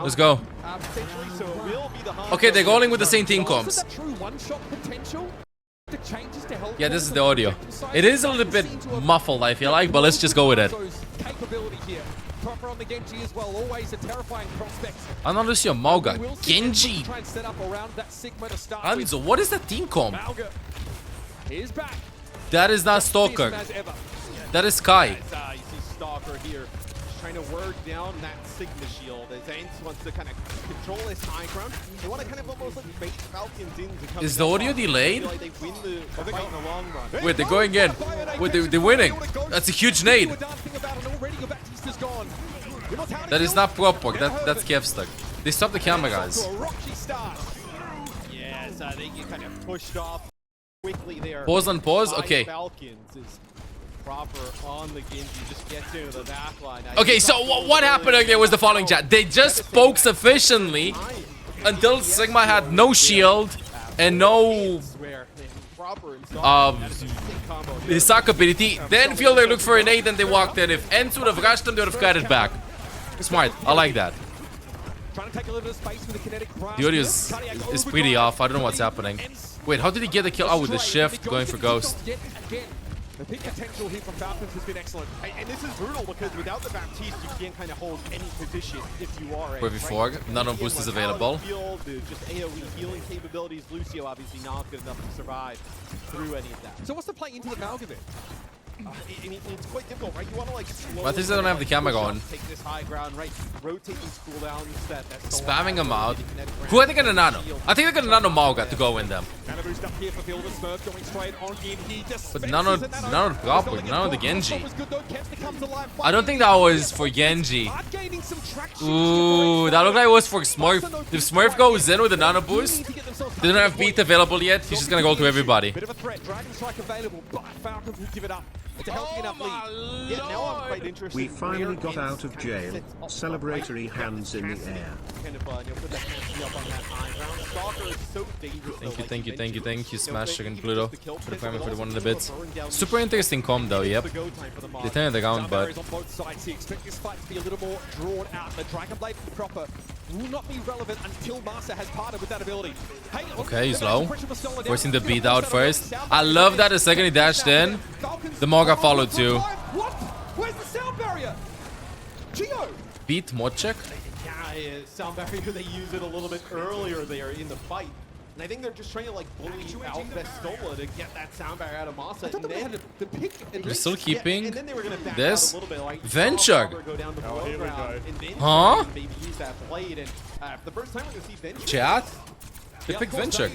Let's go. Okay, they're going with the same team comps. Yeah, this is the audio. It is a little bit muffled, I feel like, but let's just go with it. Analyze your Mauga. Genji. Hanzo, what is that team comp? That is not Stalker. That is Kai. Trying to work down that Sigma shield as Ence wants to kind of control this high ground. They want to kind of almost like bait Falcons in to come. Is the audio delayed? Like they win the fight in the long run. Wait, they're going in. Wait, they're winning. That's a huge nade. That is not proper. That's Kev stuck. They stopped the camera, guys. Yes, they get kind of pushed off quickly there. Pause on pause. Okay. Falcons is proper on the Genji, just gets into the back line. Okay, so what happened again was the following, chat. They just spoke sufficiently until Sigma had no shield and no his sock ability. Then Fielder looked for a nade and they walked in. If Ence would have rushed them, they would have cut it back. Smart. I like that. The audio is pretty off. I don't know what's happening. Wait, how did he get the kill? Oh, with the shift, going for Ghost. The pick potential here from Falcons has been excellent. And this is brutal because without the Baptiste, you can't kind of hold any position if you are. Where before, none of boost is available. Just AoE healing capabilities. Lucio obviously not good enough to survive through any of that. So what's the play into the Malgavit? It's quite difficult, right? You want to like slow. At least I don't have the camera going. Take this high ground, right? Rotate these cooldowns. Spamming them out. Who are they gonna nano? I think they're gonna nano Mauga to go in them. But nano proper, nano the Genji. I don't think that was for Genji. Ooh, that looked like it was for Smurf. If Smurf goes in with a nano boost, they don't have beat available yet. He's just gonna go to everybody. Bit of a threat. Dragon Strike available, but Falcons will give it up. It's a healthy enough lead. Yeah, now I'm quite interested. We finally got out of jail. Celebratory hands in the air. Thank you, Smash again, Pluto, for the primary for the 100 bits. Super interesting comp though, yep. They turned it around, but will not be relevant until Master has parted with that ability. Okay, he's low. Forcing the beat out first. I love that the second he dashed in, the Mauga followed too. What? Where's the sound barrier? Geo! Beat mod check? Yeah, sound barrier, they used it a little bit earlier there in the fight. And I think they're just trying to like bully out Vestola to get that sound barrier out of Masa. And then the pick and they're still keeping and then they were gonna back this. Out a little bit, like, Venture. Go down the ground, and then huh? maybe use that blade. And for the first time we're gonna see Venture. Chat? They picked Venture.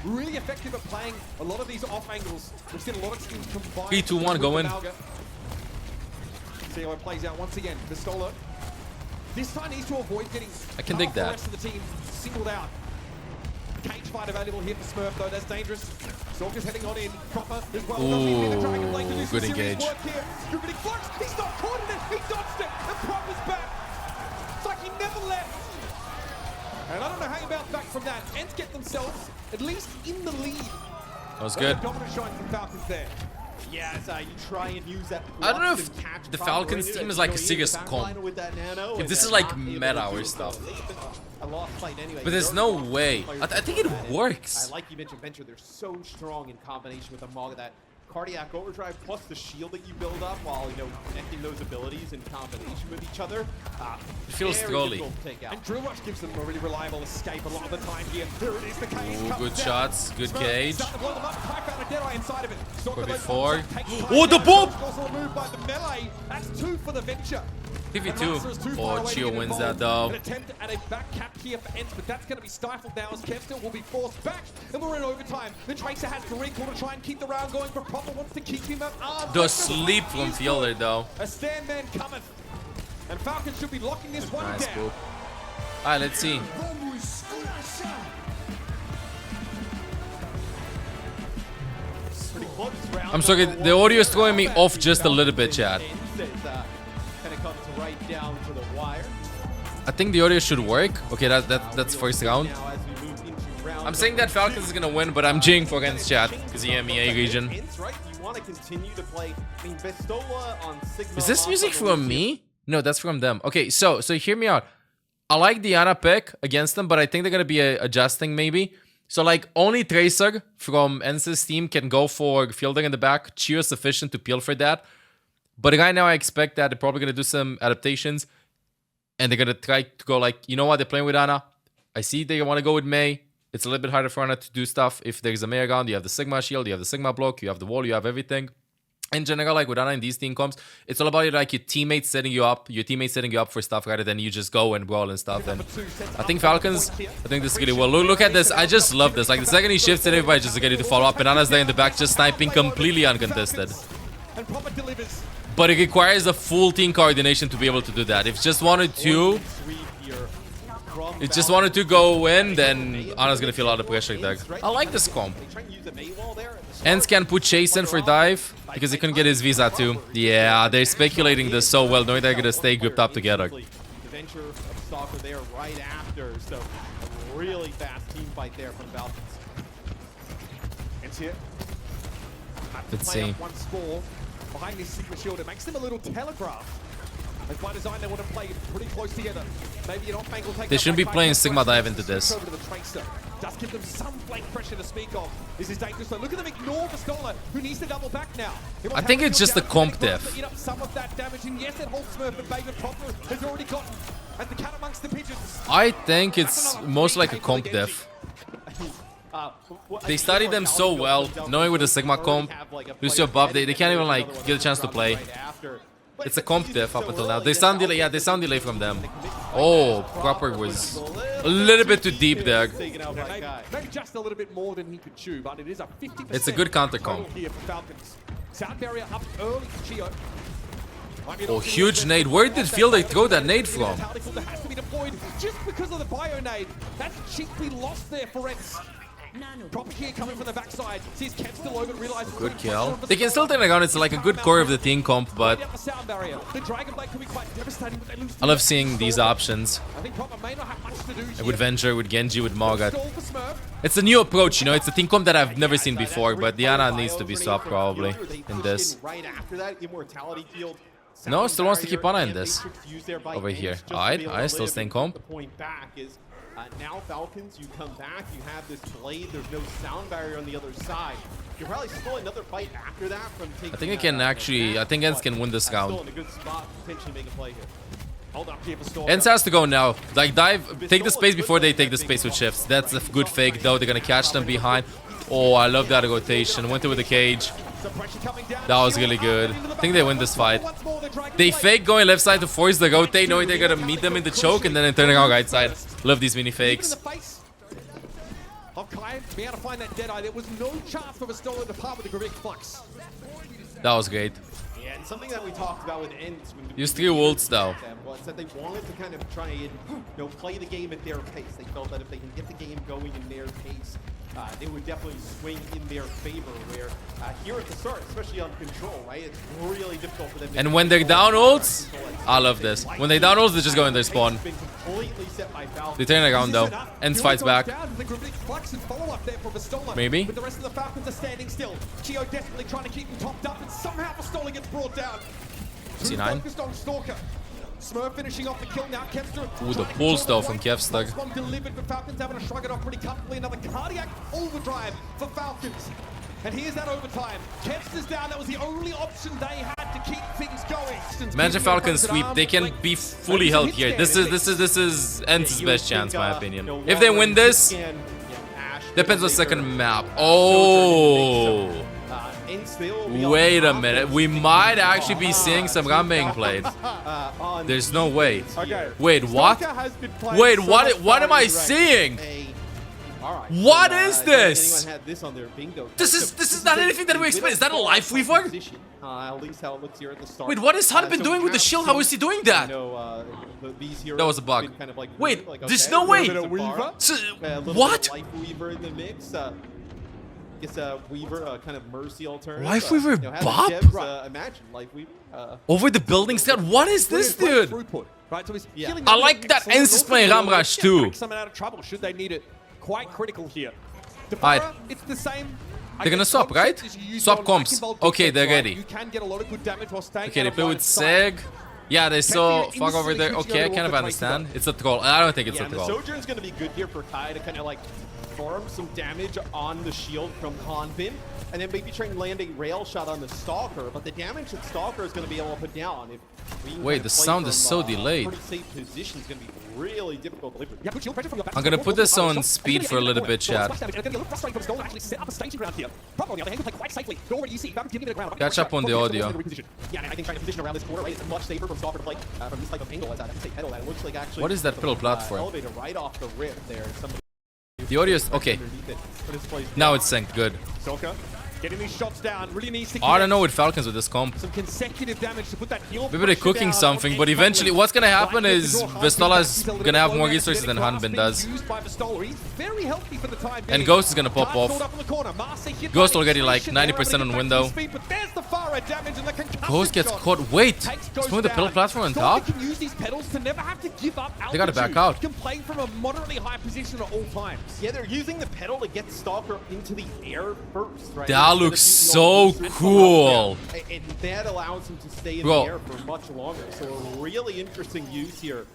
Really effective at playing a lot of these off angles. We've seen a lot of teams combine. 3, 2, 1, go in. See how it plays out once again. Vestola. This time needs to avoid getting dig that. The rest of the team singled out. Cage fight available here for Smurf though, that's dangerous. Stalker's heading on in, proper as well. Ooh, good engage. Distributing flux, he's not caught in it, he dodged it, and Proper's back. It's like he never left. And I don't know how you bounce back from that. Ents get themselves at least in the lead. That was good. Dominant showing from Falcons there. Yeah, you try and use that. I don't know if the Falcons team is like a serious comp. If this is like meta or stuff. But there's no way. I think it works. I like you mentioned Venture. They're so strong in combination with the Mauga, that cardiac overdrive plus the shield that you build up while connecting those abilities in combination with each other. It feels trolly. And Drill Rush gives them a really reliable escape a lot of the time here. Here it is, the cage. Ooh, good shots, good cage. For before. Oh, the bomb! That's 2 for the Venture. PV2. Oh, Chio wins that though. An attempt at a back cap here for Ence, but that's going to be stifled now as Kevston will be forced back. And we're in overtime. The Tracer has to recall to try and keep the round going, but Proper wants to keep him up. The sleep from Fielder though. A stand man cometh. And Falcons should be locking this one nice down. Alright, let's see. I'm sorry, the audio is throwing me off just a little bit, chat. I think the audio should work. Okay, that's first round. I'm saying that Falcons is gonna win, but I'm cheering for Ence, chat, because the EMEA region. Is this music from me? No, that's from them. Okay, so hear me out. I like the Ana pick against them, but I think they're gonna be adjusting maybe. So like only Tracer from Ence's team can go for fielding in the back. Chio is sufficient to peel for that. But right now I expect that they're probably gonna do some adaptations. And they're gonna try to go like, you know what, they're playing with Ana. I see they want to go with Mei. It's a little bit harder for Ana to do stuff. If there's a Mei around, you have the Sigma shield, you have the Sigma block, you have the wall, you have everything. In general, like with Ana in these team comps, it's all about like your teammates setting you up for stuff rather than you just go and brawl and stuff. And I think Falcons, I think this is really well. Look at this. I just love this. Like the second he shifts, and everybody just ready to follow up. And Ana's there in the back just sniping completely uncontested. But it requires a full team coordination to be able to do that. If just one or two, if just one or two go in, then Ana's gonna feel a lot of pressure there. I like this comp. Ence can put Chase in for dive because he couldn't get his visa too. Yeah, they're speculating this so well, knowing they're gonna stay grouped up together. The venture of Stalker there right after, so a really fast team fight there from Falcons. Ence here. Let's see. One score behind this Sigma shield. It makes them a little telegraph. As by design, they want to play pretty close together. Maybe an off-bank will take. They shouldn't be playing Sigma dive into this. Over to the Tracer. Does give them some flank pressure to speak of. This is dangerous though. Look at them ignore Pistola, who needs to double back now. I think it's just a comp diff. Some of that damage, and yes, that whole Smurf and Baby Poplar has already gotten at the cat amongst the pigeons. I think it's most like a comp diff. They studied them so well, knowing with the Sigma comp, who's your buff, they can't even like get a chance to play. It's a comp diff up until now. They sound delay, yeah, they sound delay from them. Oh, Cropper was a little bit too deep there. Maybe just a little bit more than he could chew, but it is a 50%. It's a good counter comp. Sound barrier up early for Chio. Oh, huge nade. Where did Field they throw that nade from? Has to be deployed just because of the bio nade. That's cheaply lost there for Ence. Proper here coming from the backside. Sees Kemp still over, realizes good kill. They can still turn around. It's like a good core of the team comp, but I love seeing these options. With Venture, with Genji, with Morgat. It's a new approach, you know. It's a team comp that I've never seen before, but Diana needs to be swapped probably in this. No, still wants to keep Ana in this. Over here. Alright, I still staying comp. Now Falcons, you come back, you have this blade, there's no sound barrier on the other side. You're probably still another fight after that from taking. I think they can actually, I think Ence can win this round. Still in a good spot, potentially make a play here. Hold up here for Storm. Ence has to go now. Like dive, take the space before they take the space with shifts. That's a good fake though. They're gonna catch them behind. Oh, I love that rotation. Went through with the cage. That was really good. I think they win this fight. They fake going left side to force the rotate, knowing they're gonna meet them in the choke, and then they're turning out right side. Love these mini fakes. There was no chance for Pistola to part with the Gravik Flux. That was great. Yeah, and something that we talked about with Ence. Use 3 ults though. Was that they wanted to kind of try and play the game at their pace. They felt that if they can get the game going in their pace, they would definitely swing in their favor. Where here at the start, especially on control, right, it's really difficult for them. And when they're down ults, I love this. When they down ults, they just go in their spawn. They turn around though. Ence fights back. Maybe. But the rest of the Falcons are standing still. Chio desperately trying to keep them topped up, and somehow Pistola gets brought down. C9. Focused on Stalker. Smurf finishing off the kill now. Kempster. Ooh, the pulls though from Kevstug. One delivered for Falcons, having to shrug it off pretty comfortably. Another cardiac overdrive for Falcons. And here's that overtime. Kempster's down. That was the only option they had to keep things going. Imagine Falcons sweep. They can be fully held here. This is Ence's best chance, in my opinion. If they win this, depends on second map. Oh. Wait a minute. We might actually be seeing some gun being played. There's no way. Wait, what? Wait, what am I seeing? What is this? This is not anything that we expect. Is that a life weaver? Wait, what has Hunt been doing with the shield? How is he doing that? That was a bug. Wait, there's no way. What? It's a Weaver, kind of Mercy alternative. Life Weaver Bob? Imagine Life Weaver. Over the building set? What is this, dude? I like that Ence is playing Ram Rush too. Someone out of trouble should they need it. Quite critical here. Alright. It's the same. They're gonna swap, right? Swap comps. Okay, they're ready. You can get a lot of good damage while staying. Okay, they play with Seg. Yeah, they saw Fog over there. Okay, I kind of understand. It's a troll. I don't think it's a and the troll. Sojourn's going to be good here for Kai to kind of like farm some damage on the shield from Hanbin, and then maybe try and land a rail shot on the Stalker, but the damage that Stalker is going to be able to put down. If we can Wait, kind the of play sound is from, so delayed. Pretty safe position is going to be really difficult to live with. Yeah, put shield pressure from your back. I'm gonna put this on speed for a little bit, chat. It's going to be a little frustrating for Skull to actually set up a staging ground here. Proper on the other hand, can play quite safely. Already you see, Falcons giving it a ground. Catch up on the audio. Yeah, and I think trying to position around this corner, right, is much safer from Stalker to play from this type of angle as I say pedal. That it looks like actually. What is that pedal platform? Elevator right off the rip there. Somebody The audio is okay. Now it's synced. Good. Stalker getting these shots down. Really needs to. I don't know with Falcons with this comp. Some consecutive damage to put that heal. Maybe they're cooking something, but eventually what's gonna happen is Vistola is gonna have more resources than Hanbin does. Very healthy for the time being. And Ghost is gonna pop off. Ghost already like 90% on window. Ghost gets caught. Wait, it's from the pedal platform on top? Can use these pedals to never have to give up altitude. They gotta back out. Can play from a moderately high position at all times. Yeah, they're using the pedal to get Stalker into the air first, right? That looks so cool. And that allows him to stay in Bro. the air for much longer. So a really interesting use here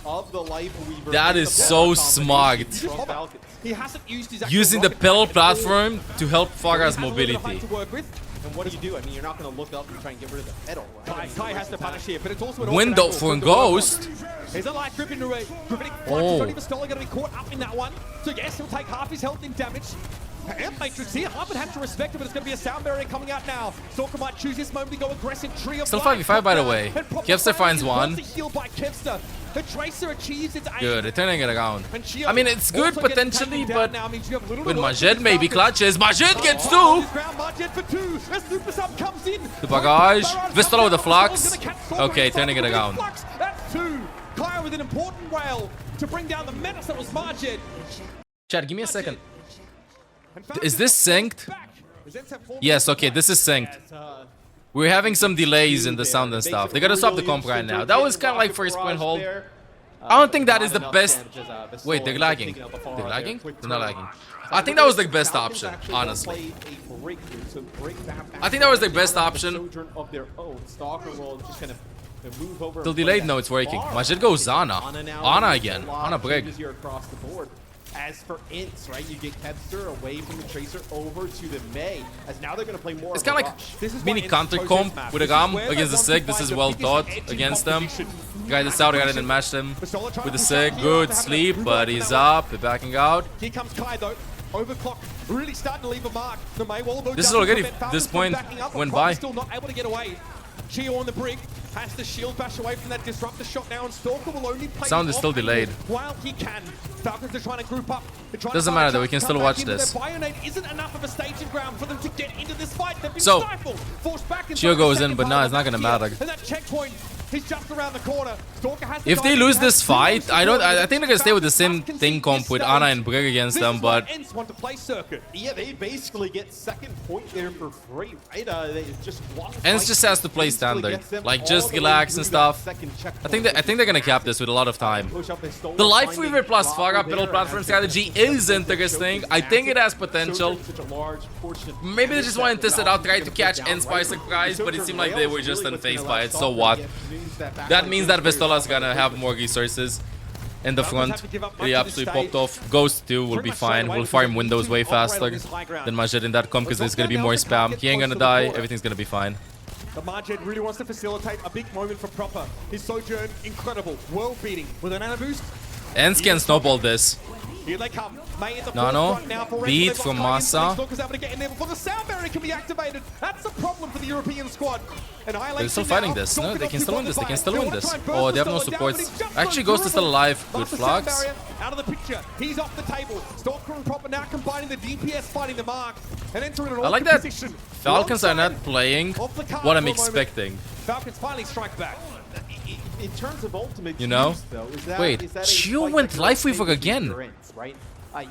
of the Life Weaver. That is so smart. From Falcons. He hasn't used his Using the pedal platform to help Faga's mobility. And what do? I mean, you're not going to look up and try and get rid of the pedal, right? Kai has to punish here, but it's also an Window awkward for angle. Ghost. There's a light grip into it. Gravitic Oh. Tony Vistola going to be caught up in that one. So yes, he'll take half his health in damage. Amp Matrix here. Harvard have to respect it, but it's going to be a sound barrier coming out now. Stalker might choose this moment to go aggressive. Tree of Still life. 5v5 by the way. Kevster finds one. Healed by Kevster. The Tracer achieves its aim. Good, they're turning it around. And Shield I mean, it's good also gets potentially, taken down but now means you have a little with bit of work Majed for maybe Falcons. clutches. Majed gets Oh, two. this round, Majed for two. A super sub comes in. The bagage. Vistola with the flux. Gonna catch Stalker Okay, inside turning it with the around. flux. That's two. Kaya with an important rail to bring down the menace that was Majed. Chat, give me a second. And Falcons Is this synced? back. Ence have fallen Yes, okay, this is synced. We're having some delays in the sound and stuff. They gotta stop the comp right now. That was kind of like first point hold. I don't think that is the best. Wait, they're lagging. They're lagging? They're not lagging. I think that was the best option, honestly. I think that was the best option. Still delayed? No, it's working. Majid goes Ana. Ana again. Ana break. As for Ence, right, you get Kevster away from the Tracer over to the May, as now they're going to play more It's of a kind of rush. This is like mini why counter Ence comp poses with a maps. Gam This is where against the they Sig. This want to is find well the thought biggest edge in against them. opposition. Guy this out, I didn't match them Vistola trying with the to Sig. push Good out here, sleep, having but a he's move on up. They're backing out. Here comes Kai though. Overclock really starting to leave a mark. The Maywall though This is doesn't already- prevent Falcons this from point backing up, but went Crop by. is still not able to get away. Chio on the brig has to shield bash away from that disruptor shot now, and Stalker will only play Sound is off still delayed. while he can. Falcons are trying to group up. They're trying to Doesn't find a matter though, we chance can to come still back watch into this. their Bionade isn't enough of a staging ground for them to get into this fight. They've been So, stifled, forced back inside Chio the goes in, second but part nah, of it's not the gonna match here. matter. And that checkpoint, he's just around the corner. Stalker has to If they dive in, lose has this two fight, ways I to don't. go. I think they're gonna stay with the same Falcons thing concede comp this with stage. Ana and Brig against This them, is why but Ence want to play circuit. Yeah, they basically get second point there for free, right? They just one Ence fight just has to play basically standard. gets them Like, all just the way relax through and that stuff. second checkpoint, I think which they're gonna cap this with a lot of time. push up his Stola, The Life finding Weaver plus Dropper Faga there, pedal and platform as strategy they is interesting. I think it has potential. Such a large portion of Maybe they just want to test it out, try to catch down, Ence by right? surprise, but it Sugar seemed like they Rails were just really what's unfazed gonna by allow it. So Stalker what? to use that back That line means to that play Vistola's yourself gonna out have there. more resources in the Falcons front. have to give up much He of this absolutely stage. popped off. Ghost 2 will Pretty be much straight fine. away We'll because farm they windows need way to operate on faster this high ground. than Majid in that comp because But there's gonna be Stalker more now spam. can't He ain't get gonna close to the die. border. Everything's gonna be fine. The Majed really wants to facilitate a big moment for Proper. His Sojourn, incredible, world-beating with an Ana boost. Ence can snowball this. Here they come. May in the Nano, forefront now for beat Ence. They've from got Kai in, Masa. Stalker's able to get in there before the sound barrier can be activated. That's a problem for the European squad. And They're still fighting this. No, they can still win this. They can still win this. Oh, they have no supports. Actually, Ghost is still alive. Good flux. Out of the picture. He's off the table. Stalker and Proper now combining the DPS, fighting the mark, and entering an I like awkward that position. Falcons are not playing Off the card what I'm for a moment. expecting. Falcons finally strike back. In terms of ultimate You know? use, though, is that, Wait, is that a Chio fight went that Life you're Weaver taking again. your ends, right?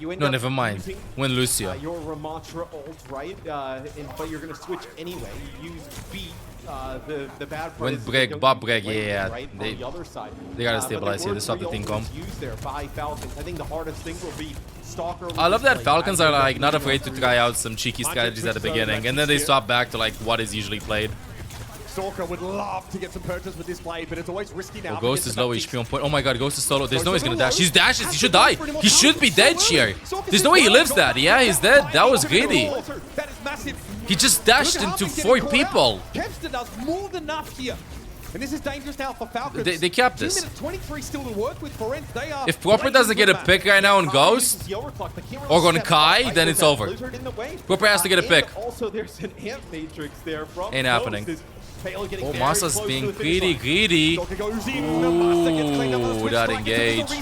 You end No, up never mind. using, When Lucio. your Ramatra ult, right? But you're gonna switch anyway. You use beat. The bad part When is they break, don't Bob use break, Blade, yeah, right, they- on the other side. they gotta But stabilize there here. were They stopped the three team comp. ultimates used there by Falcons. I think the hardest thing will be Stalker. I love that like, Falcons I are think like not that afraid to try out some cheeky strategies at the beginning, and then they swap back to like what is usually played. Stalker would love to get some purchase with this blade, but it's always risky now. Oh, Ghost is low HP on point. Oh my god, Ghost is solo. There's no way he's gonna dash. He dashes. He should die. He should be dead here. There's no way he lives that. Yeah, he's dead. That was greedy. That is massive. He just dashed into 4 people. Kevster does more than enough here. And this is dangerous now for Falcons. They kept this. 2 minutes 23 still to work with for Ence. They are If Proper doesn't get a pick right now on Ghost or on Kai, then it's over. Proper has to get a pick. Also, there's an amp matrix there from Ain't happening. Oh, Masa's being greedy. Ooh, that engage.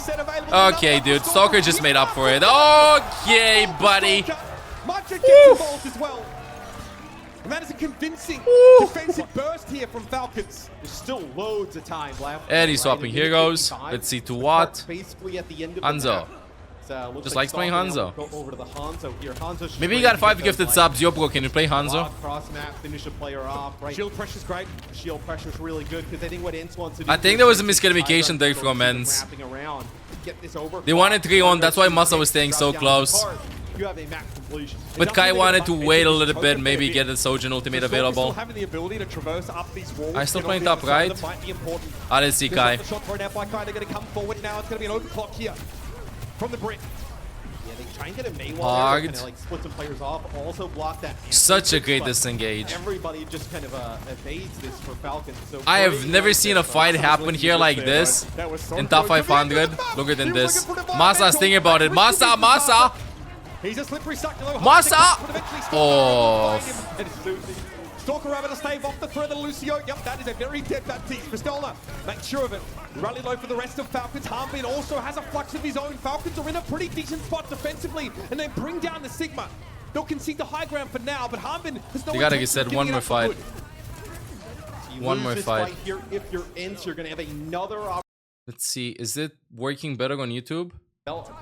Okay, dude. Stalker just made up for it. Okay, buddy. And that is a convincing defensive burst here from Falcons. There's still loads of time left. And he's swapping heroes. Let's see to what. Basically at the end of Hanzo. Just likes playing Hanzo. Go over to the Hanzo here. Hanzo's Maybe you got 5 gifted subs. Yopro, can you play Hanzo? Cross map, finish a player off. Right. Shield pressure's great. Shield pressure's really good because I think what Ence wants to do. I think there was a miscommunication there from Ence. They wanted 3 on. That's why Masa was staying so close. You have a map completion. But Kai wanted to wait a little bit, maybe get the Sojin ultimate available. I still playing top right. I didn't see Kai. They're going to come forward now. It's going to be an overclock here from the Brit. Yeah, they try and get a May Hard. kind of like split some players off, also block that. Such a great disengage. Everybody just kind of evades this for Falcons. So I have never seen a fight happen here like this in top 500. Longer than this. Masa's thinking about it. Masa! He's a slippery succulent. Masa! Oh. Stalker able to stave off the threat of Lucio. Yep, that is a very dead Baptiste. Cristolna, make sure of it. Rally low for the rest of Falcons. Harbin also has a flux of his own. Falcons are in a pretty decent spot defensively, and they bring down the Sigma. They'll concede the high ground for now, but Harbin has no. They gotta get one more fight. One more fight. Here, if you're Ence, you're gonna have another. Let's see. Is it working better on YouTube?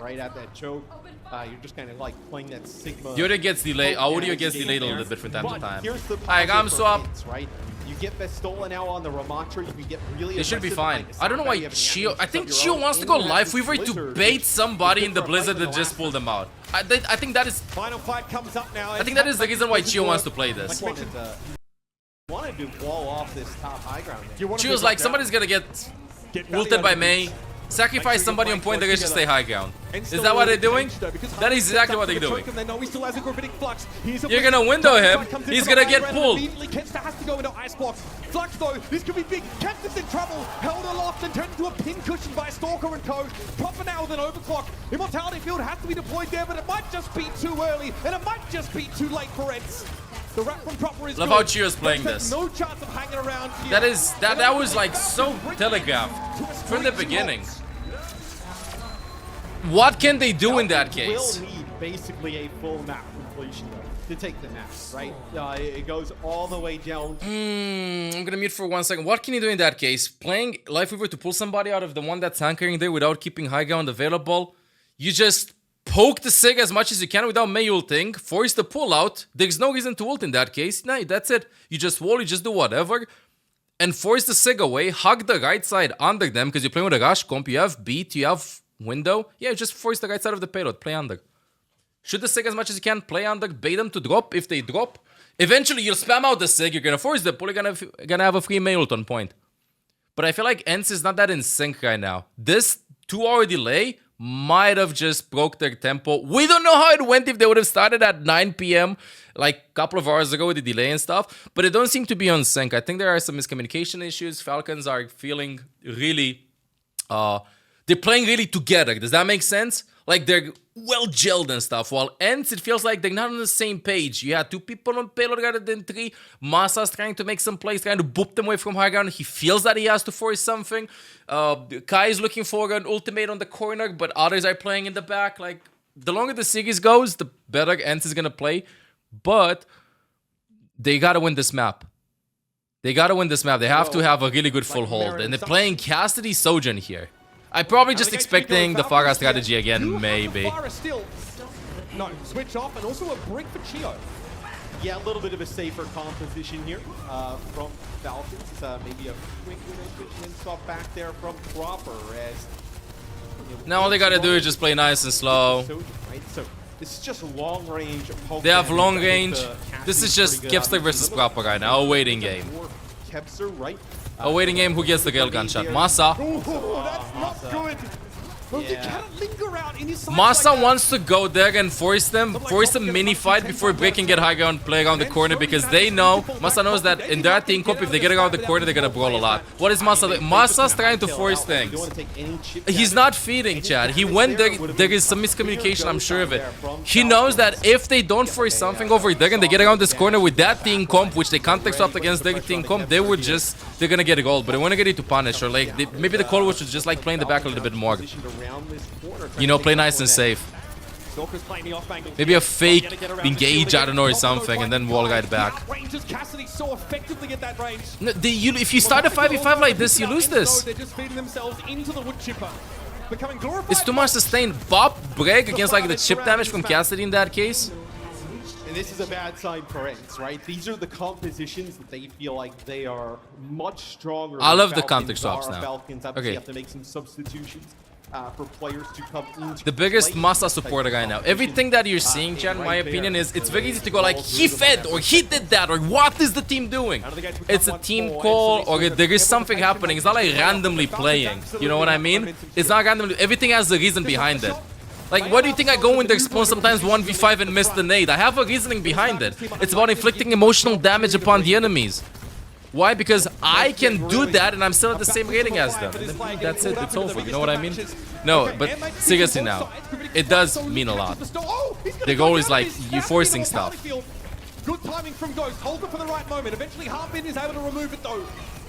Right at that choke, you're just kind of like playing that Sigma. The audio gets delayed. Audio gets delayed a little bit from time to time. Alright, I'm swap. Right? You get Vestola now on the Ramatra, you can get really. They should be fine. I don't know why Chio. I think Chio wants to go live weaver to bait somebody in the blizzard that just pulled them out. I think that is. Final fight comes up now. I think that is the reason why Chio wants to play this. Wanted to wall off this top high ground. Chio's like somebody's gonna get ulted by Mei. Sacrifice somebody on point, they're gonna just stay high ground. Is that what they're doing? That is exactly what they're doing. You're gonna window him, he's gonna get pulled. Kempster has to go into ice blocks. Flux though, this could be big. Kempster's in trouble, held aloft and turned into a pin cushion by Stalker and co. Proper now with an overclock. Immortality field has to be deployed there, but it might just be too early, and it might just be too late for Ence. The rap from Proper is Love good. how Chio's playing this. No chance of hanging around here. That was like so telegraphed from the beginning. What can they do in that case? Will need basically a full map completion though, to take the map, right? It goes all the way down. I'm gonna mute for 1 second. What can you do in that case? Playing Life Weaver to pull somebody out of the one that's anchoring there without keeping high ground available? You just poke the Sig as much as you can without Mei ulting, force the pull out. There's no reason to ult in that case. No, that's it. You just wall, you just do whatever. And force the Sig away, hug the right side under them, because you're playing with a rush comp, you have beat, you have window. Yeah, just force the right side of the payload, play under. Shoot the Sig as much as you can, play under, bait them to drop. If they drop, eventually you'll spam out the Sig, you're gonna force the pull, you're gonna have a free Mei ult on point. But I feel like Ence is not that in sync right now. This 2-hour delay might have just broke their tempo. We don't know how it went if they would have started at 9 p.m. like a couple of hours ago with the delay and stuff, but it don't seem to be on sync. I think there are some miscommunication issues. Falcons are feeling really, they're playing really together. Does that make sense? Like they're well gelled and stuff. While Ence, it feels like they're not on the same page. You had 2 people on payload rather than 3. Masa's trying to make some plays, trying to boop them away from high ground. He feels that he has to force something. Kai is looking for an ultimate on the corner, but others are playing in the back. Like, the longer the series goes, the better Ence is gonna play. But they gotta win this map. They gotta win this map. They have to have a really good full hold. And they're playing Cassidy Sojin here. I'm probably just expecting the Farah strategy again, maybe. No, switch off and also a brick for Chio. Yeah, a little bit of a safer composition here from Falcons. Maybe a quick switch swap back there from Proper as... Now all they gotta do is just play nice and slow. Right? So this is just long range. They have long range. This is just Kipster versus Proper right now, a waiting game. Kepser, right? Awaiting aim, who gets the kill gunshot? Masa. Oh, that's not good. Well, you cannot linger out in his sights Masa like that. wants to go there and force them mini fight before Brick can get high ground, play around the corner, because they know, Masa knows that in their team comp, if they get around the corner, they're gonna brawl a lot. What is Masa doing? Masa's trying to force things. He's not feeding, Chad. He went there, there is some miscommunication, I'm sure of it. He knows that if they don't force something over there and they get around this corner with that team comp, which they context swapped against their team comp, they're gonna get a goal, but they wanna get it to punish, or like, maybe the call was just like playing the back a little bit more. You know, play nice and safe. Maybe a fake engage, I don't know, or something, and then wall guide back. No, if you start a 5v5 like this, you lose this. It's too much sustain. Bob break against like the chip damage from Cassidy in that case. And this is a bad sign for Ence, right? These are the compositions that they feel like they are much stronger. I love the Falcons counter swaps are. now. Falcons obviously have to make some substitutions for players to come into the biggest play. Masa supporter guy now. Everything that you're seeing, Chad, in my opinion, is it's very easy to go like, he fed, or he did that, or what is the team doing? It's a team call, or there is something happening. It's not like randomly playing. You know what I mean? It's not randomly. Everything has a reason behind it. Like, what do you think I go in their spawn sometimes 1v5 and miss the nade? I have a reasoning behind it. It's about inflicting emotional damage upon the enemies. Why? Because I can do that and I'm still at the same rating as them. That's it, it's over, you know what I mean? No, but seriously now, it does mean a lot. The goal is like, you forcing stuff. Good timing from Ghost, hold it for the right moment. Eventually Harbin is able to remove it though.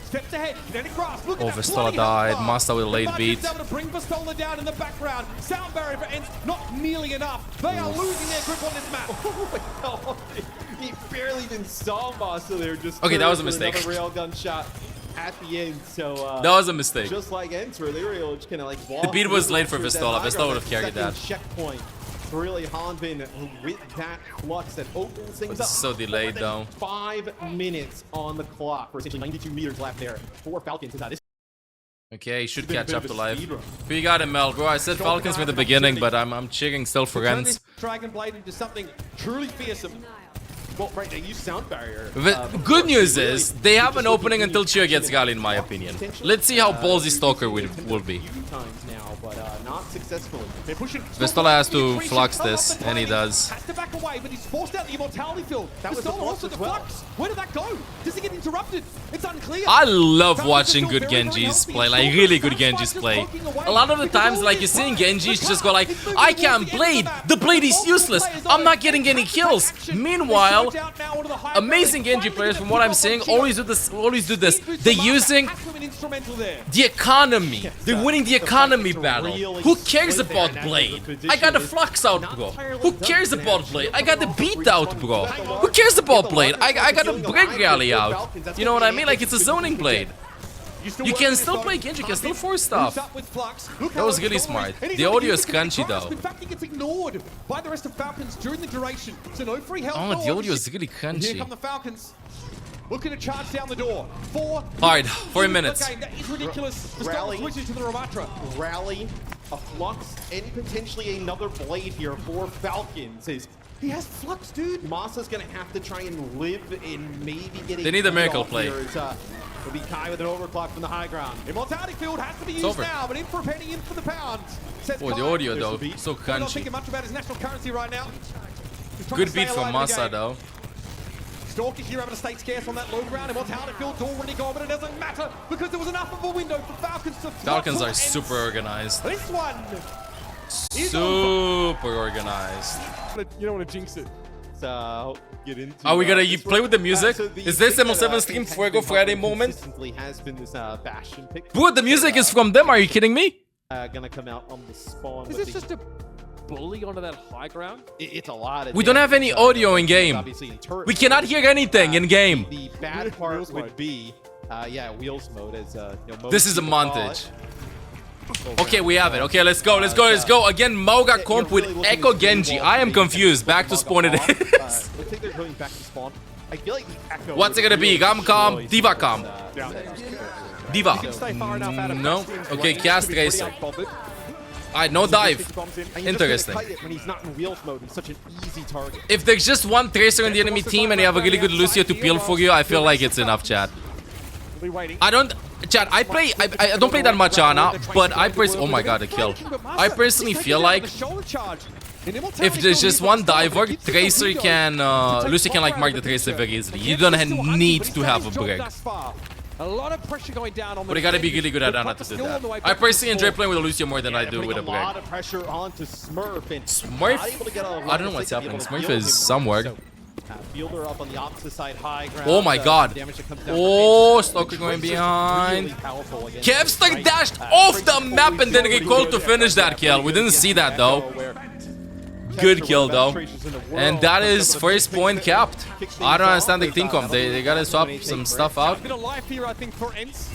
Steps ahead, kinetic grasp. Look at that Vistola bloody died, health bar. Masa with a late beat. Able to bring Vistola down in the background. Sound barrier for Ence, not nearly enough. They are losing their grip on this map. Oh my god. He barely even saw Masa there. Just Okay, that was a mistake. Another railgun shot at the end. So that was a mistake. Just like Ence, where they were able to kind of like The beat was late for Vistola. Vistola would have carried that. Checkpoint. Really, Hanbin with that flux that opens things up. So delayed though. 5 minutes on the clock for essentially 92 meters left there for Falcons. Okay, he should catch up to life. Who you got him, Mel? Bro, I said Falcons from the beginning, but I'm cheering still for Ence. Dragon Blade into something truly fearsome. Well, right, they use sound barrier. The good news is, they have an opening until Chia gets Gali, in my opinion. Let's see how ballsy Stalker will be. Not successfully. Vistola has to flux this, and he does. Has to back away, but he's forced out the immortality field. That was the Vistola also flux as the well. flux. Where did that go? Does he get interrupted? It's unclear. I love watching good Genjis play, like really good Genjis play. A lot of the times, like you're seeing Genjis just go like, I can't blade, the blade is useless, I'm not getting any kills. Meanwhile, amazing Genji players, from what I'm seeing, always do this. They're using the economy. They're winning the economy battle. Who cares about Blade? I got the flux out, bro. Who cares about Blade? I got the beat out, bro. Who cares about Blade? I got the break rally out. You know what I mean? Like, it's a zoning Blade. You can still play Genji, you can still force stuff. That was really smart. The audio is crunchy though. In fact, he gets ignored by the rest of Falcons during the duration. So no free health. Oh, the audio is really Here crunchy. come the Falcons. Looking to charge down the door. 4 Hard, 4 minutes. Okay, that is ridiculous. The Skull switches to the Ramatra. Rally, a flux, and potentially another blade here for Falcons. He has flux, dude. Masa's gonna have to try and live and maybe get a They need a miracle play. It'll be Kai with an overclock from the high ground. Immortality field has to be used now, but in for a penny, in for the pound. Says Oh, the Kai. audio though, so We're not crunchy. thinking much about his national currency right now. He's trying Good to stay beat from alive in the Masa game. though. Stalker here having to stay scarce on that low ground. Immortality field's already gone, but it doesn't matter because there was enough of a window for Falcons to Falcons are super organized. This one is Super organized. You don't want to jinx it. Get into, Are we gonna this play one. with the music? So the Is this thing that, ML7 stream Ence has Fuego been Friday doing moment? consistently has been this Bastion pick. Bro, the music is from them, are you kidding me? Gonna come out on the spawn. Is with this the- just a bully onto that high ground? It's a lot of We don't have any damage. audio in game. Obviously in turret We cannot hear anything in game. The bad part would be, wheels mode as This is a montage. Okay, we have it. Okay, let's go, let's go, let's go. Again, Mauga comp with Echo Genji. I am confused. Back to spawn it is. Looks like they're going back to spawn. I feel like the Echo. What's it gonna be? Gamcom, Divacom. Diva. Stay far enough out of No. Bastion's Okay, range cast to be pretty racer. unbothered. Alright, no dive. And you're just gonna Interesting. kite it when he's not in wheels mode. He's such an easy target. If there's just one tracer in the enemy team and you have a really good Lucio to peel for you, I feel like it's enough, chat. I don't, Chad. I don't play that much Ana, but oh my god, a kill. I personally feel like if there's just one diver, Tracer can, Lucy can like mark the Tracer very easily. You don't need to have a break. A lot of pressure going down on the But you gotta be really good at Ana to do that. I personally enjoy playing with a Lucio more than I do with a a lot break. of pressure onto Smurf. And Smurf? not able to get a I don't know what's happening. Smurf is somewhere. Fielder up on the opposite side, high ground. Oh my god. Damage that comes down Oh, from Stalker going Tracer's behind. really powerful against Kevstar right? dashed off the map and then recalled to finish that kill. We didn't see that though. Good kill though. And that is first point capped. I don't understand the team comp. They gotta swap some stuff out. A bit of life here, I think, for Ence.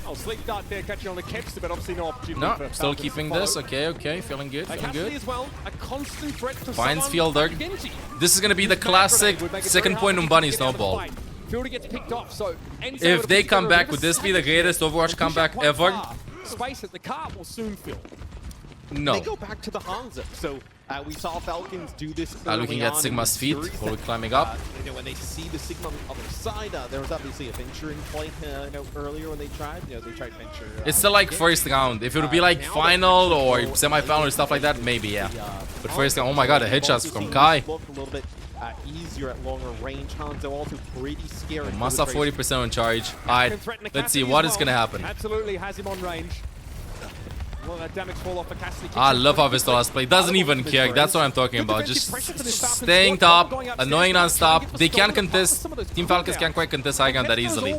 Oh, sleep dart there, catching on the Kevster, but obviously no opportunity. No, for still Falcons keeping to follow. this. Okay. Feeling good, feeling Cassidy good. as well, a constant threat to Finds someone Fielder. like Genji. This is gonna be the classic second point Umbani snowball. Fielder gets picked off, so Ence If they come back, would this be the greatest Overwatch comeback ever? Space at the car will soon fill. They No. go back to the Hanzo. So we saw Falcons do this. Looking at Sigma's feet while we're climbing up. When they see the Sigma on the other side, there was obviously a venturing point earlier when they tried. They tried venture. It's still like first round. If it would be like final or semi-final or stuff like that, maybe yeah. But first round, oh my god, a headshot from Kai. Look a little bit easier at longer range. Hanzo also pretty scary. Massa 40% on charge. Alright, let's see what is gonna happen. Absolutely has him on range. Well, that damage fall off for Cassidy. I love how Vistolas play. Doesn't even care. That's what I'm talking about. Just staying top, annoying non-stop. They can't contest. Team Falcons can't quite contest high ground that easily.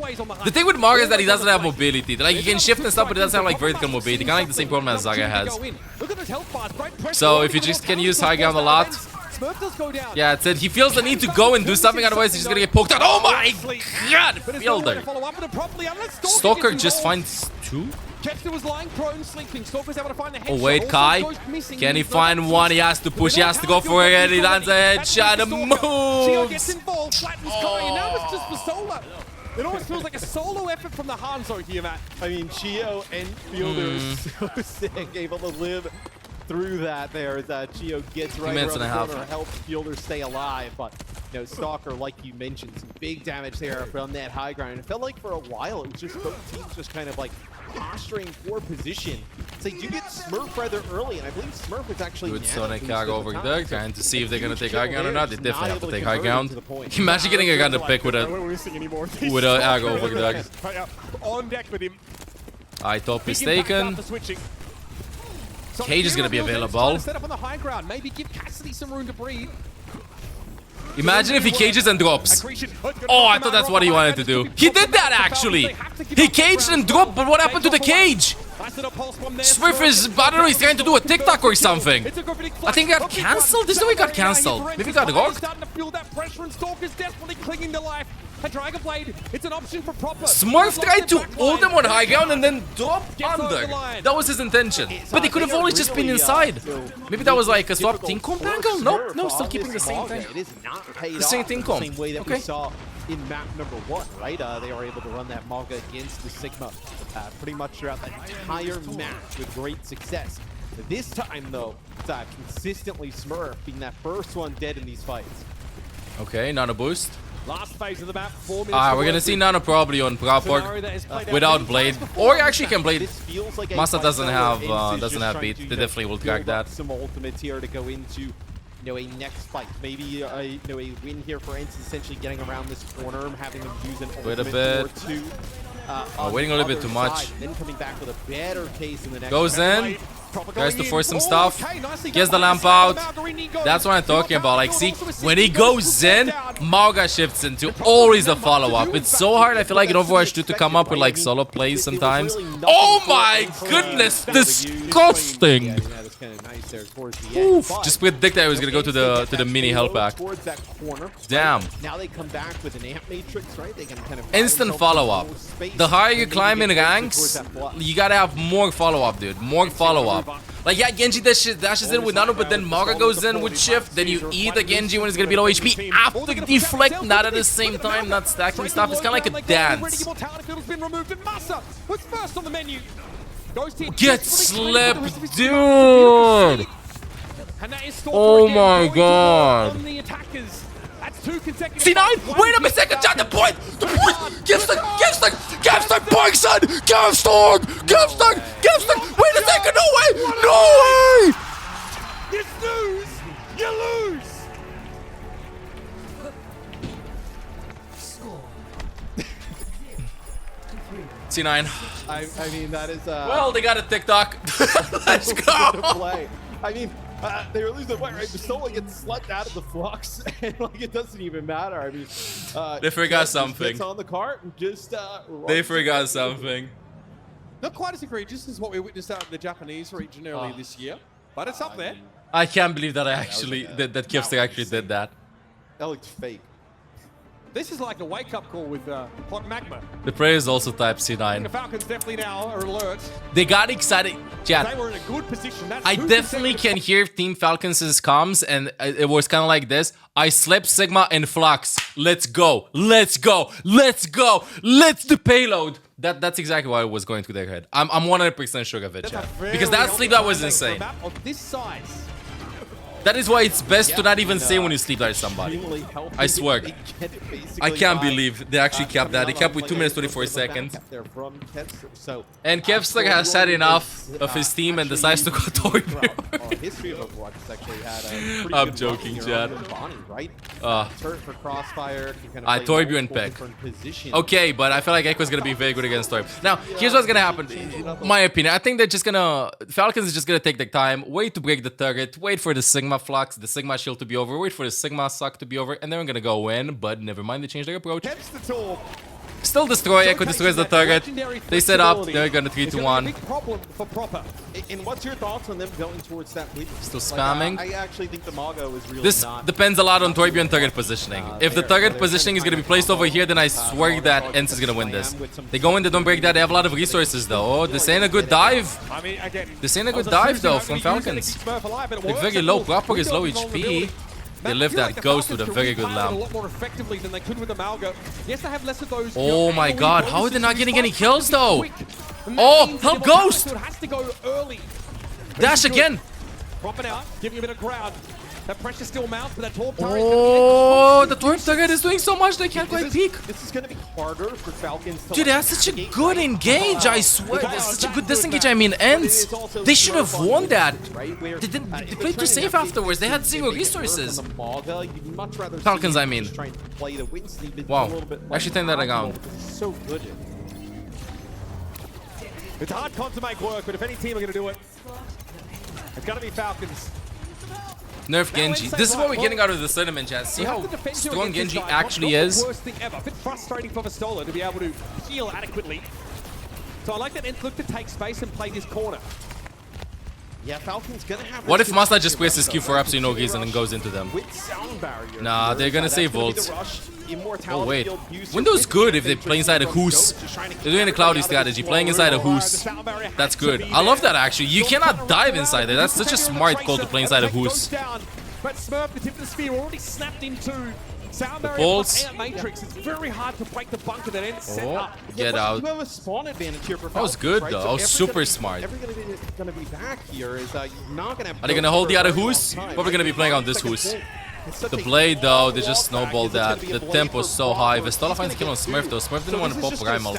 The thing with Mark is that he doesn't have mobility. Like he can shift and stuff, but he doesn't have like vertical mobility. Kind of like the same problem as Zaga has. So if you just can use high ground a lot, yeah, it's it. He feels the need to go and do something, otherwise he's just gonna get poked out. Oh my god, Fielder. Stalker just finds two? Kevster was lying prone, sleeping. Stalker's able to find the headshot. Oh wait, Kai. Can he find one? He has to push. He has to go for it. He lands a headshot and Chio gets moves. involved, flattens Kai, and now it's just for solo. It almost feels like a solo effort from the Hanzo here, Matt. I mean, Chio and Fielder is so sick, able to live through that there as Chio gets right around the corner, helps Fielder stay alive. But, Stalker, like you mentioned, some big damage there from that high ground. It felt like for a while it was just both teams just kind of like posturing for position. So you get Smurf rather early, and I believe Smurf was actually Good Sonic Cargo over there, trying to see if they're gonna take high ground or not. They definitely have to take high ground. Imagine getting a gun to pick with a Argo over there. On deck with him. I thought mistaken. Cage is gonna be available. Set up on the high ground. Maybe give Cassidy some room to breathe. Imagine if he cages and drops. Oh, I thought that's what he wanted to do. He did that actually. He caged and dropped, but what happened to the cage? Smurf is, I don't know, he's trying to do a TikTok or something. I think it got cancelled. This way got cancelled. Maybe it got rocked. Starting to feel that pressure, and Stalker's desperately clinging to life. A Dragon Blade, it's an option for proper. Smurf tried to hold him on high ground and then drop under. That was his intention. But he could have always just been inside. Maybe that was like a swap team comp angle? Nope, no, still keeping the same thing. It is not paid The same off thing in comp. the same way that Okay. we saw in map number 1, right? They were able to run that Maga against the Sigma pretty much throughout the entire match with great success. This time, though, it's consistently Smurf being that first one dead in these fights. Okay, nano boost. Last phase of the map, 4 minutes. We're gonna see Nano probably on proper without blade, or he actually can blade. This feels like Massa doesn't have beat. beat. They definitely will track that. Some ultimates here to go into a next fight. Maybe a win here for Ence, essentially getting around this corner, having them use an Wait a ultimate bit. or two. Waiting a little bit too much. Then coming back with a better case in the next Goes round. in. Tries to force some stuff. Gets the lamp out. That's what I'm talking about. Like, see, when he goes in, Mauga shifts into always a follow-up. It's so hard, I feel like, in Overwatch 2 to come up with, like, solo plays sometimes. Oh my goodness, disgusting! Oof, just predict that I was gonna go to the mini health pack. Damn. Now they come back with an amp matrix, right? They can kind of Instant follow-up. The higher you climb in ranks, you gotta have more follow-up, dude. More follow-up. Like, yeah, Genji dashes in with Nano, but then Maga goes in with Shift. Then you eat the Genji when it's gonna be low HP. After deflect, not at the same time, not stacking stuff. It's kind of like a dance. Get slipped, dude! Oh my god. 2 consecutive. C9, wait a second, John, the point! The point! Givston! Boing, son! Givston! Wait a second, no way! You snooze, you lose. C9. I mean, that is. Well, they got a TikTok. Let's go! Play. I mean, they were losing the point, right? Bastola gets slept out of the flux, and like it doesn't even matter. I mean, They forgot something. Gets on the cart and just. They forgot something. Not quite as egregious as what we witnessed out in the Japanese region earlier this year, but it's up there. I can't believe that that Givston actually did that. That looked fake. This is like a wake-up call with Hot Magma. The players also typed The C9. Falcons definitely now are alert. They got excited. They Chat. were in a good position. That's I 2 definitely can hear Team Falcons' comms, and it was kind of like this. I slept Sigma and Flux. Let's go. Let's the payload. That's exactly what was going through their head. I'm 100% sure of it, chat. Because that sleep, that was insane. Of this size. That is why it's best to not even say when you sleep like somebody. I swear. I can't believe they actually kept that. They kept with 2 minutes 24 seconds. And Kevster has had enough of his team and decides to go Torbjorn. I'm joking, Chad. Torbjorn pick. Okay, but I feel like Echo's gonna be very good against Torb. Now, here's what's gonna happen. My opinion, I think they're just gonna... Falcons is just gonna take their time, wait to break the turret, wait for the Sigma Flux, the Sigma shield to be over, wait for the Sigma suck to be over, and then we're gonna go in, but never mind, they changed their approach. Still destroy, Echo destroys the target. They set up, they're gonna 3-2-1. And what's your thoughts on them going towards that lead? Still spamming. I actually think the Mago is really This depends a lot on Torbjorn target positioning. If the target positioning is gonna be placed over here, then I swear that Ence is gonna win this. They go in, they don't break that, they have a lot of resources though. Oh, this ain't a good dive. This ain't a good dive though from Falcons. They're very low, Proper is low HP. They live that ghost with a very good lamp. Oh my god, how are they not getting any kills though? Oh, help Ghost! Dash again! Propping out, giving a bit of ground. That pressure still mounts, but that Torb Oh, the Torb target is doing so much they can't quite peek. This is going to be harder for Falcons to... Dude, that's such a good engage, I swear. That's such a good disengage, I mean, Ence. They should have won that. They played too safe afterwards. They had 0 resources. Falcons, I mean. Wow. Actually turn that around. So good. It's hard to make work, but if any team are going to do it, it's going to be Falcons. Nerf Genji. This is what we're getting out of the cinnamon, chat. See how strong Genji actually is? Worst thing ever. A bit frustrating for Bastola to be able to heal adequately. So I like that Ence looked to take space and play this corner. Yeah, Falcon's gonna have... What if Masta just wastes his Q for absolutely no reason and goes into them? Nah, they're gonna save Volts. Oh wait, Window's good if they play inside a Hoos. They're doing a cloudy strategy, playing inside a Hoos. That's good. I love that actually. You cannot dive inside there. That's such a smart call to play inside a Hoos. But Smurf, the tip of the spear, already snapped into sound barrier Bolts. plus air matrix. It's very hard to break the bunker that Ence set up. Get out. You have a spawn advantage here for That was Falcons, good right? though. So I was super smart. Everything gonna be back here is you're not gonna have... Are they gonna hold the other Hoos? Probably gonna be playing on this Hoos. The blade though, they just snowballed that. The tempo's so high. Vestola finds a kill on Smurf though. Smurf didn't want to pop Primal.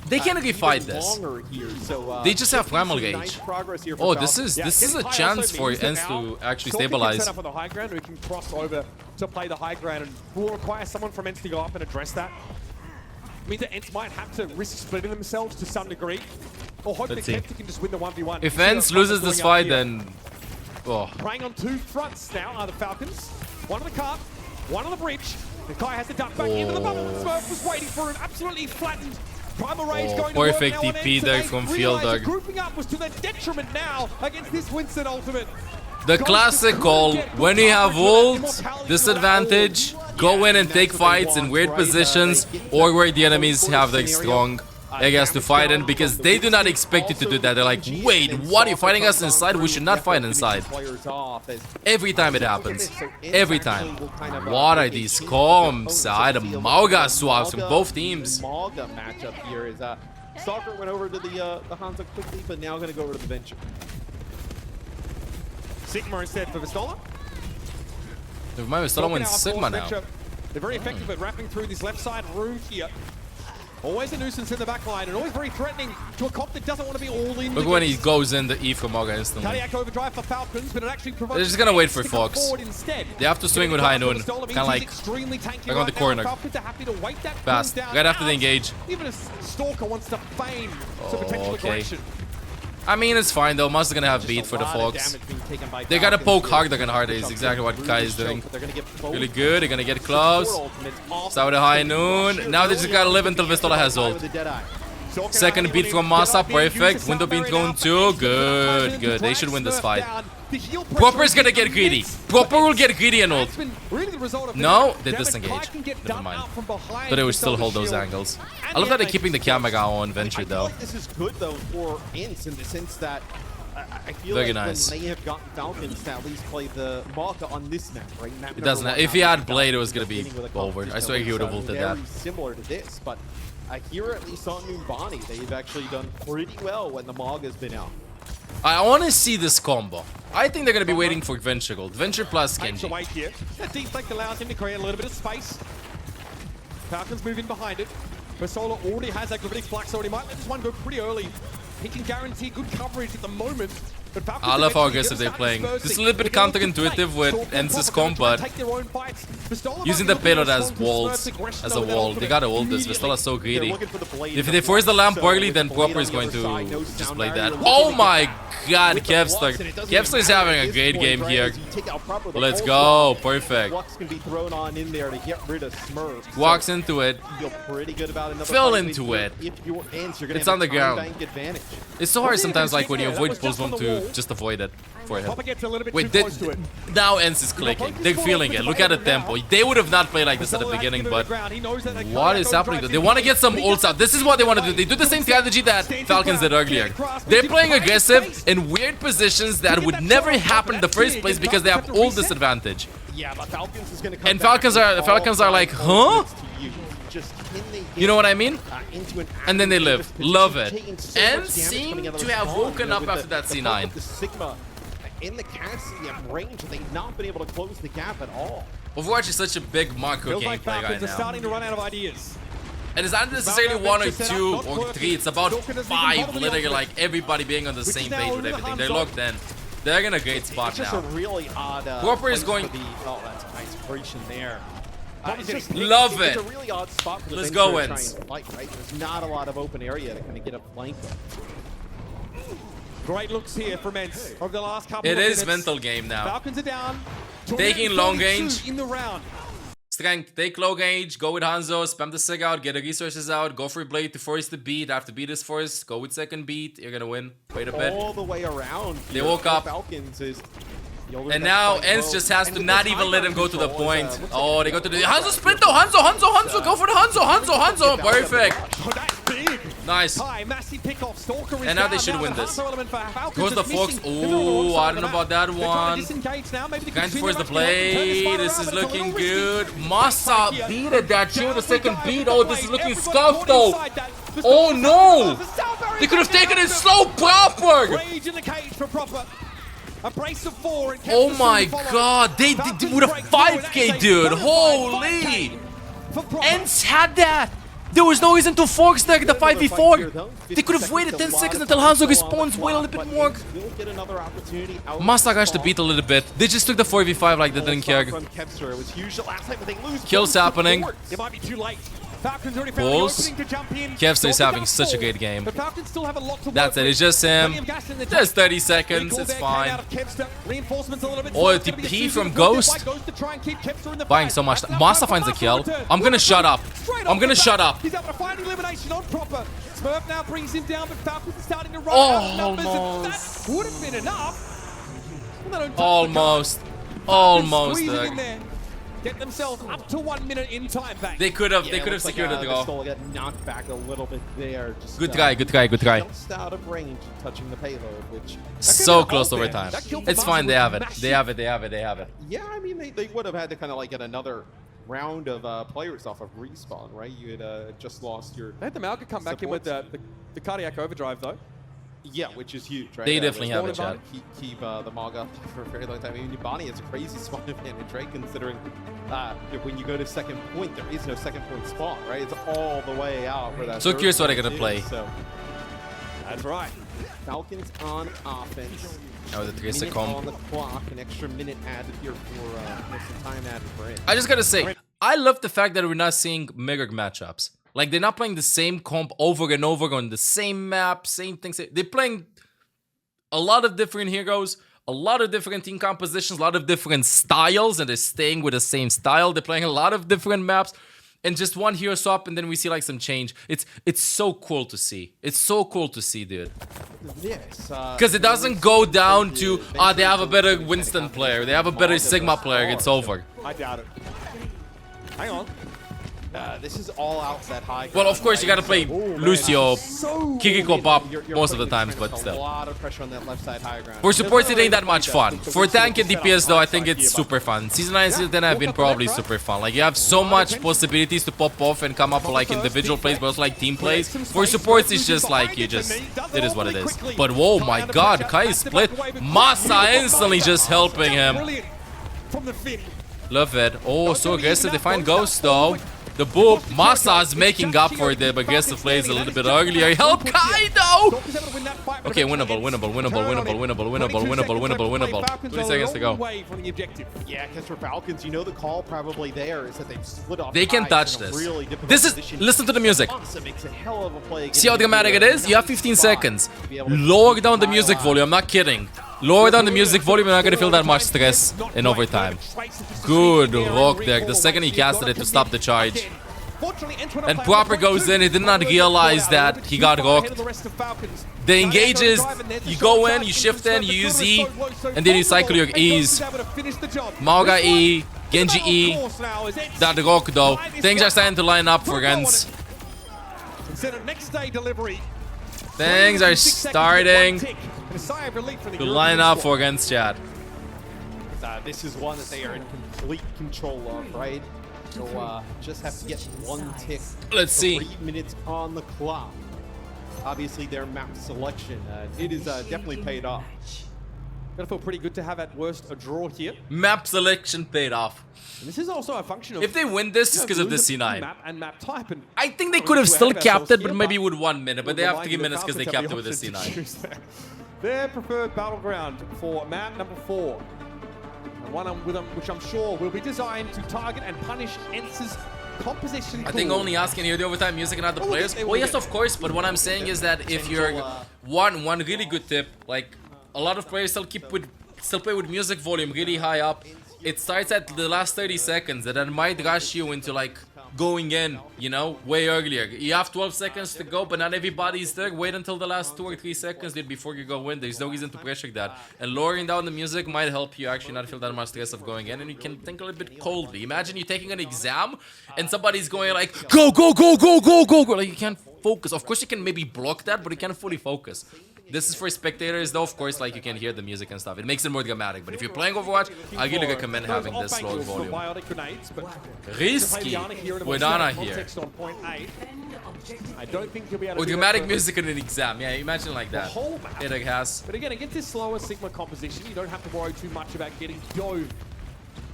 They can't really fight this. They just have Primal Gauge. Oh, this is a chance for Ence to actually stabilize. Set up on the high ground, we can cross over to play the high ground, and will require someone from Ence to go up and address that. It means that Ence might have to risk splitting themselves to some degree, or hope that Kempty can just win the 1v1. If Ence loses this fight, then... Oh. Playing on 2 fronts now are the Falcons. One on the cart, one on the bridge. The Kai has to duck back into the bubble. Smurf was waiting for him, absolutely flattened. Primal Rage going to work perfect now on TP Ence, there and from they realize Fielder. that grouping up was to their detriment now against this Winston ultimate. The classic call, when you have ult, disadvantage, go in and take fights in weird positions or where the enemies have their strong areas to fight in, because they do not expect you to do that. They're like, wait, what, are you fighting us inside? We should not fight inside. Every time it happens. Every time. What are these comms? I had a Mauga swaps from both teams. Mauga matchup here is Stalker went over to the Hanzo quickly, but now going to go over to the bench. Sigma instead for Bastola. Never mind, we're still on Sigma now. They're very effective at wrapping through this left side room here. Always a nuisance in the back line and always very threatening to a comp that doesn't want to be all in. Look when he goes in the E from Moga instantly. Cardiac overdrive for Falcons, but it actually provides. They're just gonna wait for Fox. They have to swing with high noon. Kind of like on the corner. Fast. Right after the engage. Even a Stalker wants to feign some potential aggression. I mean, it's fine though. Must gonna have beat for the Fox. They gotta poke harder than harder is exactly what Kai is doing. Really good. They're gonna get close. Start with a high noon. Now they just gotta live until Vistola has ult. Second beat from Masa. Perfect. Window being thrown too. Good. Good. They should win this fight. Proper is gonna get greedy. Proper will get greedy and ult. No, they disengage. Never mind. But they will still hold those angles. I love that they're keeping the camera on Venture though. This is good though for Ence in the sense that I feel Very like nice. when they have gotten Falcons to at least play the marker on this map, right? It doesn't. If he had Blade, it was gonna be over. I swear he would have ulted that. Very similar to this, but here at least on Numbani, they've actually done pretty well when the Mog has been out. I want to see this combo. I think they're going to be waiting for Venture Gold. Venture plus Genji. Wait here. That deep flank allows him to create a little bit of space. Falcons move in behind it. Bersola already has that Gravitic Flux, so he might let this one go pretty early. He can guarantee good coverage at the moment. I love how aggressive they're playing. Just a little bit counterintuitive with Ence's comp, but using the payload as walls, as a wall. They gotta ult this. Vistola's so greedy. If they force the lamp early, then Proper is going to just play that. Oh my god, Kevster. Kevster is having a great game here. Let's go. Perfect. Walks into it. Fell into it. It's on the ground. It's so hard sometimes, like when you avoid pulls one to just avoid it for him. Wait, now Ence is clicking. They're feeling it. Look at the tempo. They would have not played like this at the beginning, but what is happening? They want to get some ults out. This is what they want to do. They do the same strategy that Falcons did earlier. They're playing aggressive in weird positions that would never happen in the first place because they have ult disadvantage. And Falcons are like, huh? You know what I mean? And then they live. Love it. And seem to have woken up after that C9. In the Cassidy range, they've not been able to close the gap at all. Overwatch is such a big macro gameplay right now. Starting to run out of ideas. And it's not necessarily 1 or 2 or 3. It's about 5. Literally, like everybody being on the same page with everything. They're locked in. They're in a great spot now. Really odd. Proper is going. Oh, that's a nice breach in there. Love it. It's a really odd spot for the Let's go, Ence. Right? There's not a lot of open area to kind of get a flank. Great looks here from Ence over the last couple of minutes. minutes. It is mental game now. Falcons are down. Taking long range. In the round. Strength, take low range, go with Hanzo, spam the sig out, get the resources out, go for Blade to force the beat. After beat is forced, go with second beat. You're gonna win. Wait a bit. All the way around. They woke up. Falcons is and now Ence just has to not even let him go to the point. Oh, they go to the Hanzo split though. Hanzo, go for the Hanzo. Perfect. Oh, that's big. Nice. Massive pick off. Stalker is and now they should win this. Goes the Fox. Oh, I don't know about that one. Trying to force the play. This is looking good. Masa beat it that too. The second beat. Oh, this is looking scuffed though. Oh no! They could have taken it so proper. Rage in the cage for Proper. A brace of 4 and oh my god, they did with a 5k, dude. Holy! Ence had that. There was no reason to force the 5v4. They could have waited 10 seconds until Hanzo respawns, wait a little bit more. Must have rushed the beat a little bit. They just took the 4v5 like they didn't care. Kills happening. It might be too late. Falcons already found Bulls. the opening to jump in. Kevster is having such a great game. The Falcons still have a lot to That's it, it's just him. Just 30 seconds, it's fine. Oh, TP from Ghost. Buying so much. Masa finds a kill. I'm gonna shut up. He's able to find elimination on Proper. Smurf now brings him down, but Falcons are starting to run out of numbers. And that would have been enough. Almost. Get themselves up to 1 minute in time back. They could have secured it though. Got knocked back a little bit there. Just, good try. Just out of range, touching the payload, which so close over time. It's fine. They have it. They have it. Yeah, I mean they would have had to kind of like get another round of players off of respawn, right? You had just lost your. They had the Malka come back in with the cardiac overdrive though. Yeah, which is huge, right? They definitely have it, Bonnie Chad. Keep the Mog up for a very long time. I mean, Bonnie is a crazy spawn advantage, right? Considering when you go to second point, there is no second point spawn, right? It's all the way out for that. So third curious what point they're gonna is, play. So That's right. Falcons on offense. That was a 3 Minute comp. on the clock, an extra minute added here for some time added for it. I just gotta say, I love the fact that we're not seeing mirror matchups. Like, they're not playing the same comp over and over on the same map, same things. They're playing a lot of different heroes, a lot of different team compositions, a lot of different styles, and they're staying with the same style. They're playing a lot of different maps, and just one hero swap, and then we see like some change. It's so cool to see. It's so cool to see, dude. Yes. Because it doesn't go down to, they have a better Winston player, they have a better Sigma player, it's over. I doubt it. Hang on. This is all out that high. Well, of course, you gotta play Lucio, Kikiko Pop You're most of the putting times, but a still. lot of pressure on that left side high ground. For supports, it ain't that much fun. For tank and DPS, though, I think it's super fun. Season 9 and Season 10 have been probably super fun. Like, you have so much possibilities to pop off and come up with, like, individual plays, but also, like, team plays. For supports, it's just, like, it is what it is. But, whoa, my god, Kai split. Masa instantly just helping him. Brilliant. From the fin. Love it. Oh, so aggressive. They find Ghost, though. The boop. Masa is making up for the aggressive plays a little bit earlier. Help Kai, though! Okay, winnable, winnable, winnable, winnable, winnable, winnable, winnable, winnable, winnable. 20 seconds to go. Yeah, because for Falcons, you know the call probably there is that they've split off. They can touch this. This is... Listen to the music. Makes a hell of a play. See how dramatic it is? You have 15 seconds. Lower down the music volume. I'm not kidding. Lower down the music volume. You're not gonna feel that much stress in overtime. Good rock there. The second he casted it to stop the charge. And Proper goes in. He did not realize that he got rocked. The engages. You go in, you shift in, you use E, and then you cycle your E's. Mauga E, Genji E. That rock though. Things are starting to line up for Ence. Things are starting to line up for Ence, chat. This is one that they are in complete control of, right? So just have to get one tick. Let's see. 3 minutes on the clock. Obviously, their map selection, it is definitely paid off. Gonna feel pretty good to have at worst a draw here. Map selection paid off. And this is also a function of... If they win this, it's because of the C9. Map and map type. And I think they could have still capped it, but maybe with 1 minute. But they have 3 minutes because they capped it with the C9. Their preferred battleground for map number 4. And one with them, which I'm sure will be designed to target and punish Ence's composition. I think only Us can hear the overtime music and not the players. Well, yes, of course. But what I'm saying is that if you're one really good tip, like a lot of players still play with music volume really high up. It starts at the last 30 seconds, and that might rush you into like going in, you know, way earlier. You have 12 seconds to go, but not everybody's there. Wait until the last 2 or 3 seconds before you go in. There's no reason to pressure that. And lowering down the music might help you actually not feel that much stress of going in, and you can think a little bit coldly. Imagine you taking an exam and somebody's going like, go, go, go, go, go, go, go. Like, you can't focus. Of course, you can maybe block that, but you can't fully focus. This is for spectators, though, of course, like, you can hear the music and stuff. It makes it more dramatic. But if you're playing Overwatch, I really recommend having this low volume. Risky with Ana here. I don't think you'll be able to With dramatic music in an exam. Yeah, imagine like that. It has. But again, against this slower Sigma composition, you don't have to worry too much about getting dove.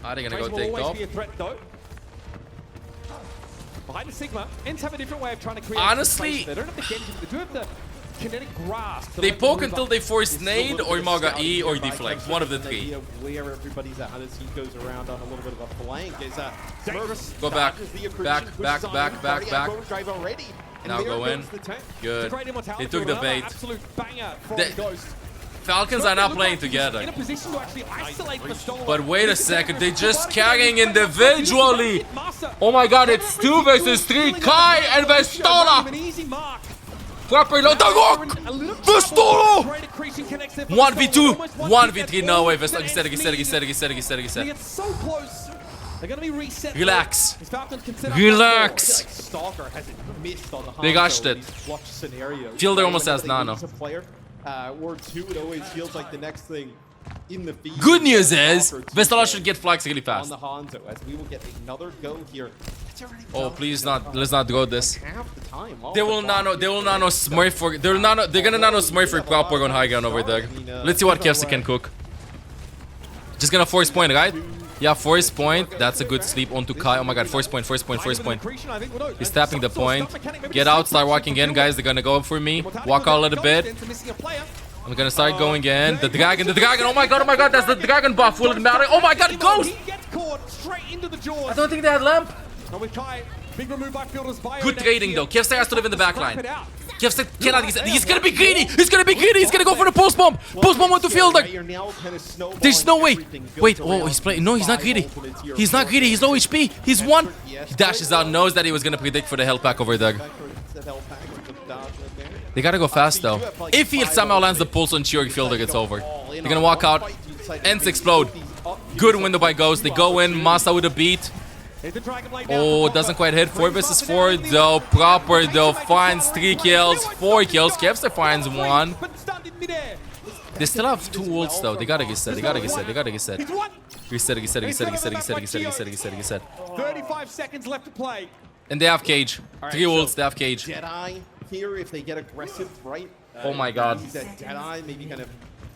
Are they gonna go will take always off? be a threat, though. Behind the Sigma, Ence have a different way of trying to create Honestly, space. They don't have the Genji, but they do have the kinetic grasp. They poke until they force nade or Maga E or deflect. One of the 3. Where everybody's at, as he goes around on a little bit of a flank, is dangerous. Go back, back, back, back, back, back. Now go in. Good. They took the bait. Falcons are not playing together. But wait a second, they just carrying individually. Oh my god, it's 2 versus 3. Kai and Vestola. Proper low. Vestola! 1v2. 1v3. No way, Vestola. Get set. Relax. Relax. They rushed it. Fielder almost has nano. Or 2, it always feels like the next thing in the feed. Good news is, Vestola should get flags really on fast. the Hanzo as we will get another go here. That's already Oh, done. please not. Let's not go this. Half the time. All They the will block nano. They here will for nano Ence. smurf for. They're gonna nano smurf for proper on high ground over there. Let's see what Kevsi can cook. Just gonna force point, right? Yeah, force point. That's a good sleep onto Kai. Oh my god, force point, force point, force point. He's tapping the point. Get out, start walking in, guys. They're gonna go for me. Walk out a little bit. I'm gonna start going in. The dragon, oh my god, that's the dragon buff. Will it matter? Oh my god, Ghost! He gets caught straight into the jaws. I don't think they had lamp. And with Kai, big remove by fielders. Good trading though. Kevster has to live in the back line. Kevster cannot. He's gonna be greedy. He's gonna be greedy. He's gonna go for the post bomb. Post bomb went to fielder. There's no way. Wait, oh, he's playing. No, he's not greedy. He's not greedy. He's low HP. He's one. He dashes out, knows that he was gonna predict for the health pack over there. They gotta go fast though. If he somehow lands the pulse on Chiorg fielder, it's over. They're gonna walk out. Ents explode. Good window by Ghost. They go in. Masa with a beat. Oh, doesn't quite hit. 4 versus 4 though. Proper though. Finds 3 kills. 4 kills. Kevster finds 1. They still have 2 ults though. They gotta get set. They gotta get set. They gotta get set. Reset, reset, reset, reset, reset, reset, reset, reset, reset. 35 seconds left to play. And they have cage. 3 ults. They have cage. Jedi here, if they get aggressive, right? Oh my god. Use that Jedi, maybe kind of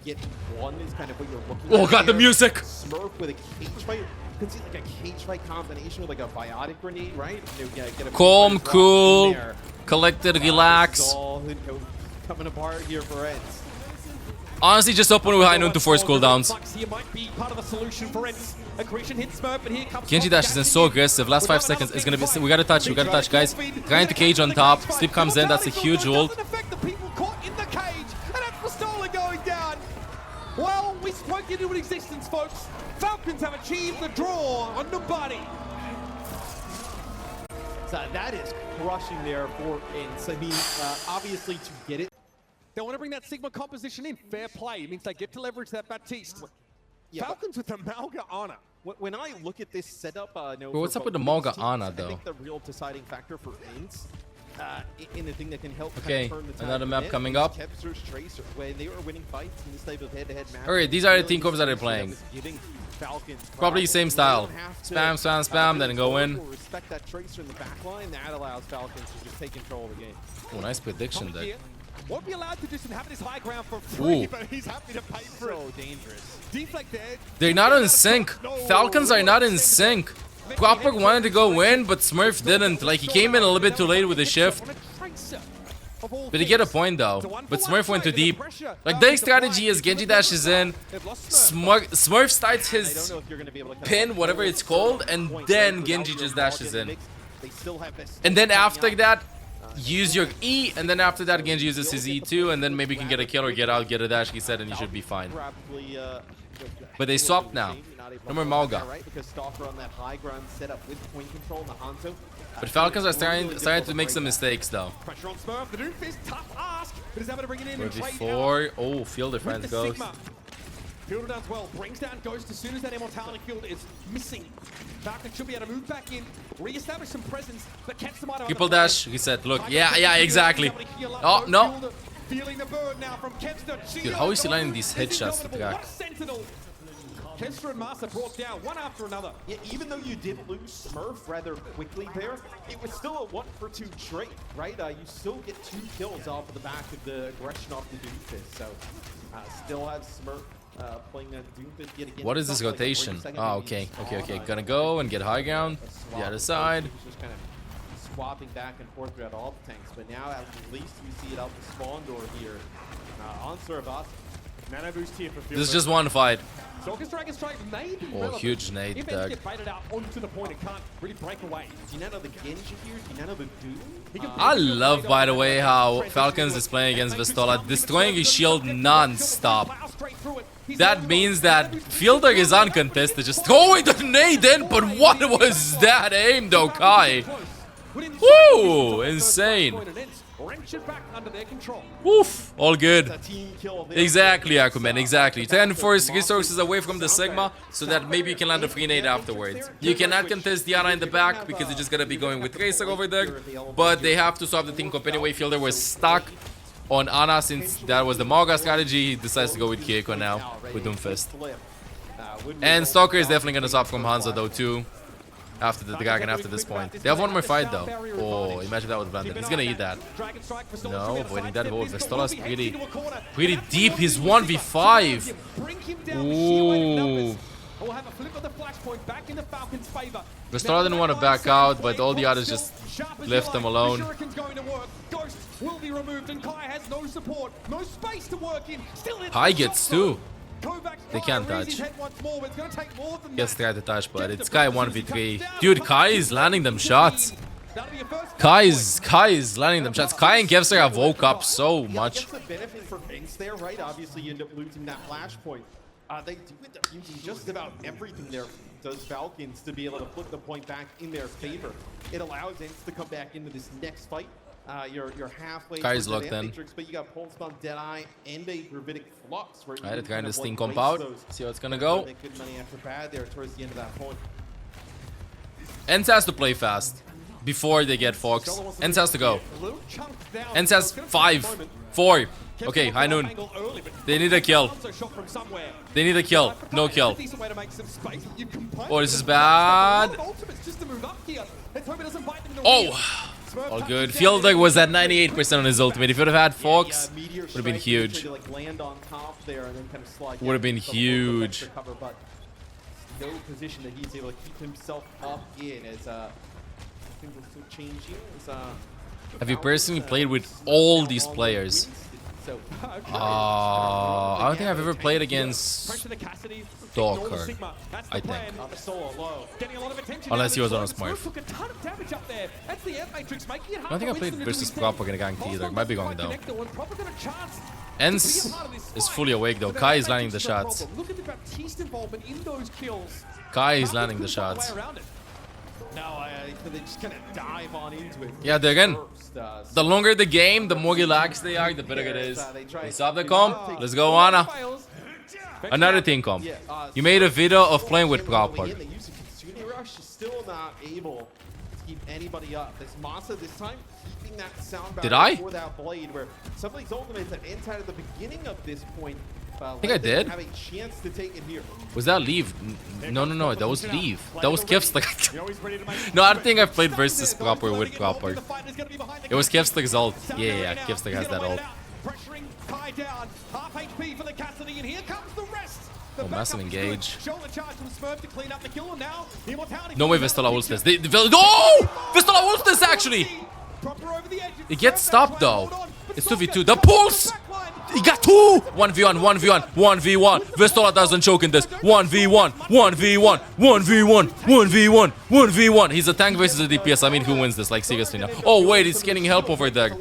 get one is kind of what you're looking Oh at god, the here. music. Smurf with a cage fight. You could see like a cage fight combination with like a biotic grenade, right? You know, get a Calm, drop in cool, there. collected, relax. It's all, you know, coming apart here for Ence. Honestly, just open with high noon to force cooldowns. Here might be part of the solution for Ence. Aggression hits Smurf, but here comes Genji dash is in so aggressive. Last 5 seconds is gonna be. We gotta touch. We gotta touch, guys. Grind to cage on top. Sleep comes in. That's a huge ult. Doesn't affect the people caught in the cage, and that's Pistola going down. Well, we spoke into existence, folks. Falcons have achieved the draw on nobody. So that is crushing there for Ence. I mean, obviously to get it. They want to bring that Sigma composition in. Fair play. It means they get to leverage that Baptiste. Yeah, Falcons with the Malga Ana. when I look at this setup, no, Bro, what's for up with the both Malga teams, Ana, I though? think the real deciding factor for Ence, in the thing that can help Okay, kind of turn the tide another for map Ence coming is up. Kevster's Tracer. When they were winning fights in this type of head-to-head match. Alright, these are the team combos that they're playing. Probably same style. Spam, spam, spam, then go in. Respect that Tracer in the back line. That allows Falcons to just take control of the game. Oh, nice prediction there. Here won't be allowed to just inhabit his high ground for free, Ooh. but he's happy to pay for it. So dangerous. Deflect there. They're not in sync. Falcons are not in sync. Proper wanted to go in, but Smurf didn't. Like, he came in a little bit too late with the shift. But he get a point though. But Smurf went too deep. Like, their strategy is Genji dashes in, Smurf starts I don't his know if you're going to be able to pin, whatever it's called, and then Genji just dashes in. They still have this. And then after that, use your E, and then after that, Genji uses his E too, and then maybe you can get a kill or get out, get a dash, he said, and you should be fine. But they swapped now. No more Malga. Right, because Stalker on that high ground setup with point control in the Hanzo. But Falcons are starting to make some mistakes though. Pressure on Smurf. The Doomfist, tough ask, but is able to bring it in and trade out. 4. Oh, field With defense the goes. Sigma. Fielder down well, brings down Ghost as soon as that immortality field is missing. Falcon should be able to move back in, re-establish some presence, but catch them out. Triple dash, he said, look, yeah, exactly. Oh, no. Feeling the burn now from Kevster. Dude, how is he landing these headshots with the guy? Kevster and Masa brought down one after another. Yeah, even though you did lose Smurf rather quickly there, it was still a 1-for-2 trade, right? You still get 2 kills off of the back of the aggression off the Doomfist. So, still have Smurf playing that Doomfist yet again. What is this rotation? Oh, okay. Gonna go and get high ground. The other side. Just kind of swapping back and forth throughout all the tanks, but now at least you see it out the spawn door here on Survas. Nano boost here for This is just one fight. Stalker's Dragon Strike may be Oh, relevant. huge nade, If Doug. Ence get baited out onto the point, it can't really break away. Do you not know the Genji here? Do you not know the Doom? I love, by the way, how Falcons is playing against Vestola, destroying his shield non-stop. That means that Fielder is uncontested, just throwing the nade in, but what was that aim though, Kai? Woo! Insane. Woof! All good. Exactly, Aquaman, exactly. 10 force resources away from the Sigma, so that maybe you can land a free nade afterwards. You cannot contest Diana in the back, because you're just gonna be going with Tracer over there, but they have to swap the team comp anyway. Fielder was stuck. on Ana, since that was the Mauga strategy, he decides to go with Kieko now, with Doomfist. And Stalker is definitely gonna swap from Hanzo though too. After the Dragon, after this point. They have one more fight though. Oh, imagine that was blended. He's gonna eat that. No, avoiding that hold. Vestola's pretty deep. He's 1v5. Ooh. Vestola didn't want to back out, but all the others just left them alone. Kai gets two. They can't touch. Gets tried to touch, but it's Kai 1v3. Dude, Kai is landing them shots. Kai is landing them shots. Kai and Kevster have woke up so much. Benefit for Ence there, right? Obviously, you end up losing that flashpoint. They do end up using just about everything there. Does Falcons to be able to flip the point back in their favor. It allows Ence to come back into this next fight. You're halfway. Kai's locked in. But you got Pulse on Deadeye and a Gravitic Flux. Alright, it's kind of Sting comp out. See how it's gonna go. Good money after bad there towards the end of that point. Ence has to play fast before they get Fox. Ence has to go. Ence has 5, 4. Okay, high noon. They need a kill. They need a kill. No kill. Oh, this is bad. Oh! All good. Fielder was at 98% on his ultimate. If he would have had Fox, would have been huge. Would have been huge. No position that he's able to keep himself up in as things are still changing. Have you personally played with all these players? I don't think I've ever played against Docker, I think. Unless he was on a Smurf. I don't think I played versus Proper in a ganked either. Might be going though. Ence is fully awake though. Kai is landing the shots. Kai is landing the shots. They just kind of dive on into it. Yeah, again, the longer the game, the more relaxed they are, the better it is. They stop the comp. Let's go, Ana. Another team comp. You made a video of playing with Proper. Still not able to keep anybody up. This Masa this time keeping that sound Did I? for that blade where some of these ultimates that Ence had at the beginning of this point. I think I did. Have a chance to take it here. Was that leave? No, that was leave. That was Kevstar. No, I don't think I've played versus Proper with Proper. It was Kevstar's ult. Yeah, Kevstar has that ult. Oh, massive engage. No way Vestola ults this. No! Vestola ults this actually! It gets stopped though. It's 2v2. The pulse! He got 2! 1v1, 1v1, 1v1. Vestola doesn't choke in this. 1v1, 1v1, 1v1, 1v1, 1v1. He's a tank versus a DPS. I mean, who wins this? Like, seriously now. Oh, wait, he's getting help over there.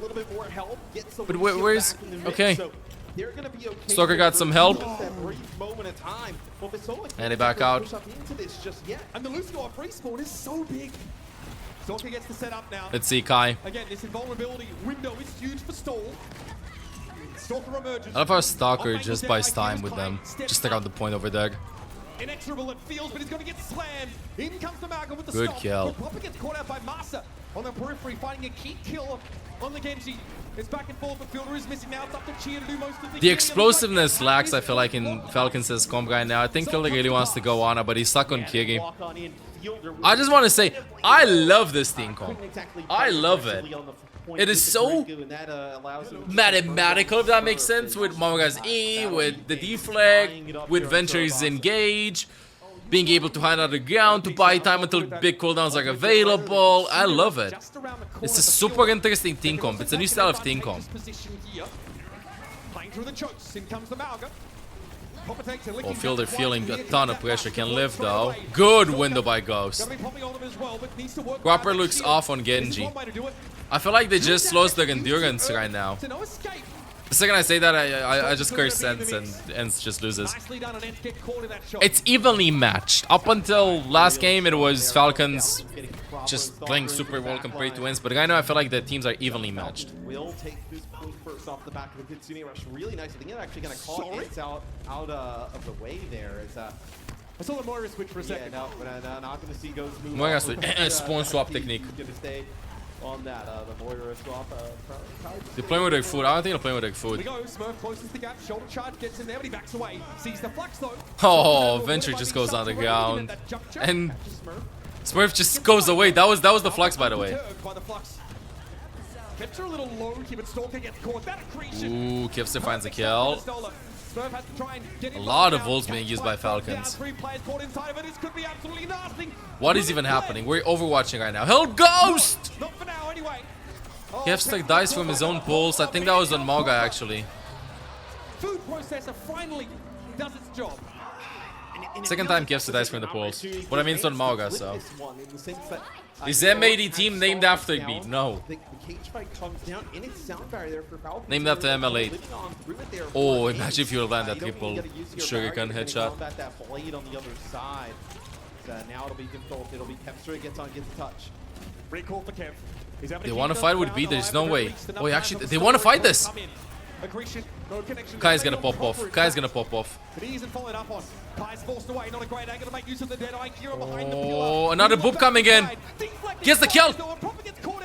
But where's... Okay. Stalker got some help. And they back out. And the Lucio free spawn is so big. Stalker gets the setup now. Let's see Kai. Again, this invulnerability window is huge for Stall. Stalker emerges. I love how Stalker just buys time with them. Just around the point over there. Inexorable it feels, but he's going to get slammed. In comes the Maga with the good stop. kill. Popper gets caught out by Masa on the periphery, finding a key kill on the Genji. It's back and forth, but Fielder is missing now. It's up to Chia to do most of the explosiveness lacks, I feel like, in Falcons' comp right now. I think Fielder really wants to go on, but he's stuck on Kiri. I just want to say, I love this team comp. I love it. It is so mathematical, if that makes sense, with Mauga's E, with the deflect, with Venture's engage, being able to hide on the ground to buy time until big cooldowns are available. I love it. It's a super interesting team comp. It's a new style of team comp. Oh, Fielder feeling a ton of pressure. Can live though. Good window by Ghost. Proper looks off on Genji. I feel like they just lost their endurance right now. The second I say that, I just curse Ence and Ence just loses. It's evenly matched. Up until last game, it was Falcons just playing super well compared to Ence, but right now I feel like the teams are evenly matched. Will take this point first off the back of the Kitsune rush. Really nice. I think it's actually going to call Ence out of the way there. I saw the Moira switch for a second. Yeah, no, but not going to see Ghost move. Moira switch. Spawn swap technique. on that. The Moira swap. They're playing with their food. I don't think they're playing with their Here we food. go. Smurf closes the gap. Shoulder charge gets in there, but he backs away. Sees the flux though. Oh, Venture just goes on the ground. And Smurf just goes away. That was the flux, by the way. By the flux. Venture a little low here, but Stalker gets caught. That accretion. Ooh, Kipster finds a kill. Smurf has to try and get A lot of ults being used by Falcons. Three players caught inside of it. This could be absolutely nasty. What is even happening? We're overwatching right now. Hell Ghost! Not for now, anyway. Kipster dies from his own pulse. I think that was on Mauga, actually. Food processor finally does its job. Second time Kipster dies from the pulse. But I mean, it's on Mauga, so. Is MAD team named after me? No. The cage fight comes down, and it's sound barrier there for Falcons. Named after ML8. Oh, imagine if you land that triple sugarcane headshot. That blade on the other side. Now it'll be difficult. It'll be Kempster gets a touch. Recall for Kev. They want to fight with B, there's no way. Oh, actually, they want to fight this. Kai's gonna pop off. Kai's gonna pop off. But he isn't followed up on. Kai's forced away. Not a great angle to make use of the dead eye. Kira behind the pillar. Oh, another boop coming in. Gets the kill.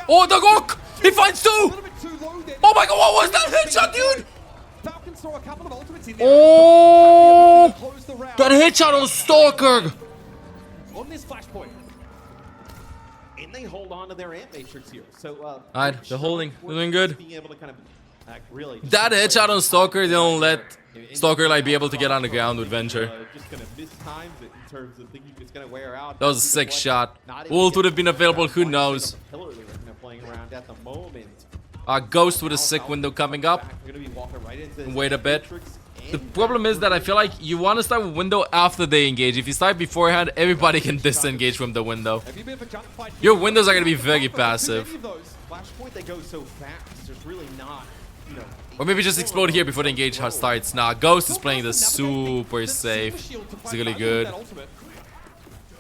Oh, the Gok! He finds two! Oh my god, what was that headshot, dude? Falcons throw a couple of ultimates in there. Oh! That headshot on Stalker! On this flashpoint. And they hold on to their ant matrix here. So, Alright, they're holding. They're doing good. Being able to kind of act really. That headshot on Stalker, they don't let Stalker like be able to get on the ground with Venture. Just gonna miss times it in terms of thinking it's gonna wear out. That was a sick shot. Ult would have been available, who knows? Playing around at the moment. Ghost with a sick window coming up. Wait a bit. The problem is that I feel like you want to start with window after they engage. If you start beforehand, everybody can disengage from the window. Your windows are going to be very passive. Flashpoint, they go so fast. There's really not, you know. Or maybe just explode here before the engage starts. Nah, Ghost is playing this super safe. It's really good.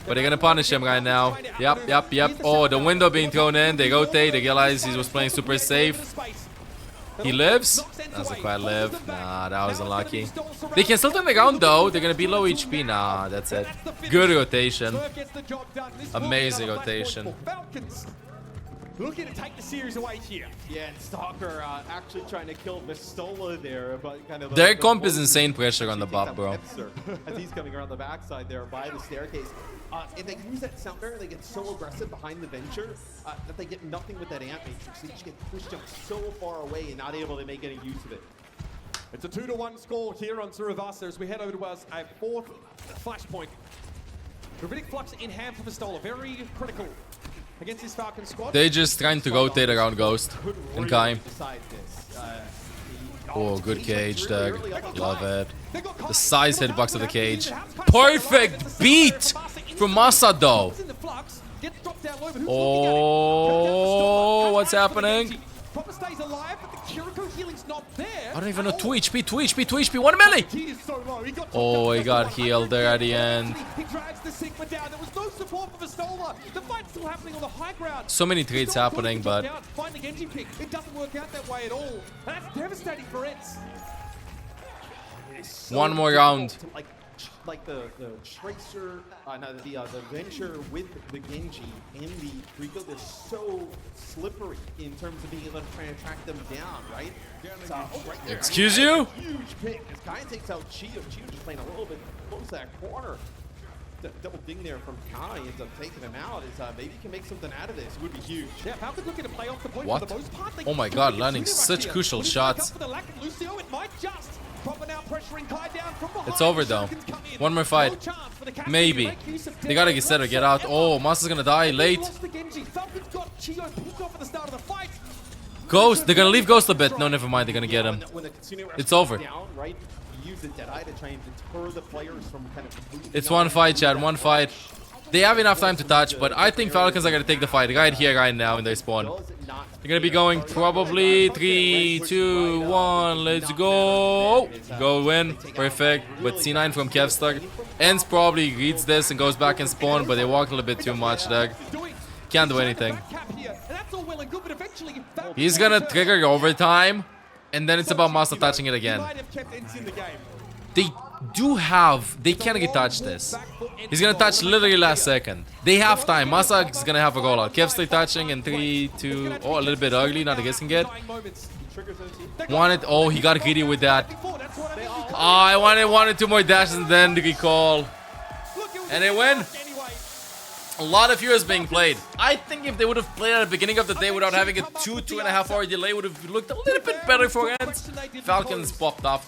But they're gonna punish him right now. Yep. Oh, the window being thrown in. They rotate. They realize he was playing super safe. He lives? Doesn't quite live. Nah, that was unlucky. They can still turn the ground though. They're gonna be low HP. Nah, that's it. Good rotation. Amazing rotation. Looking to take the series away here. Yeah, and Stalker actually trying to kill Vistola there, but kind of. Their comp is insane pressure on the bot, bro. As he's coming around the backside there by the staircase. And they use that sound barrier, they get so aggressive behind the Venture that they get nothing with that ant matrix. They just get pushed up so far away and not able to make any use of it. It's a 2-1 score here on Survivor as we head over to a fourth flashpoint. Gravitic Flux in hand for Vistola, very critical against this Falcon squad. They're just trying to rotate around Ghost and Kai. Oh, good cage there. Love it. The size hitbox of the cage. Perfect beat from Masado. Oh, what's happening? I don't even know. 2 HP, 2 HP, 2 HP, 1 melee. Oh, he got healed there at the end. So many trades happening, but it doesn't work out that way at all. That's devastating for Ence. One more round. Like the Tracer, the Venture with the Genji and the Rico, they're so slippery in terms of being able to try and track them down, right? So, right there, Excuse you? Huge pick. As Kai takes out Chio. Chio just playing a little bit close to that corner. The double ding there from Kai ends up taking him out. Maybe he can make something out of this. It would be huge. Yeah, Falcons looking to play off the point what? for the most part. Oh my god, landing such crucial shots. It's over though. One more fight. Maybe. They gotta get set or get out. Oh, Masa's gonna die late. Ghost. They're gonna leave Ghost a bit. No, never mind. They're gonna get him. It's over. It's one fight, Chad. One fight. They have enough time to touch, but I think Falcons are gonna take the fight right here, right now in their spawn. They're gonna be going probably 3, 2, 1. Let's go. Go win. Perfect. But C9 from Kevstar. Ence probably reads this and goes back and spawn, but they walked a little bit too much there. Can't do anything. He's gonna trigger overtime, and then it's about Masa touching it again. they they can't get touch this. He's gonna touch literally last second. They have time. Masak is gonna have a rollout. Kev's touching in 3, 2, oh, a little bit early, not a guessing get. Wanted, oh, he got greedy with that. Oh, I wanted 2 more dashes and then the recall. And they win. A lot of heroes being played. I think if they would have played at the beginning of the day without having a 2.5 hour delay, would have looked a little bit better for Ence. Falcons popped off though.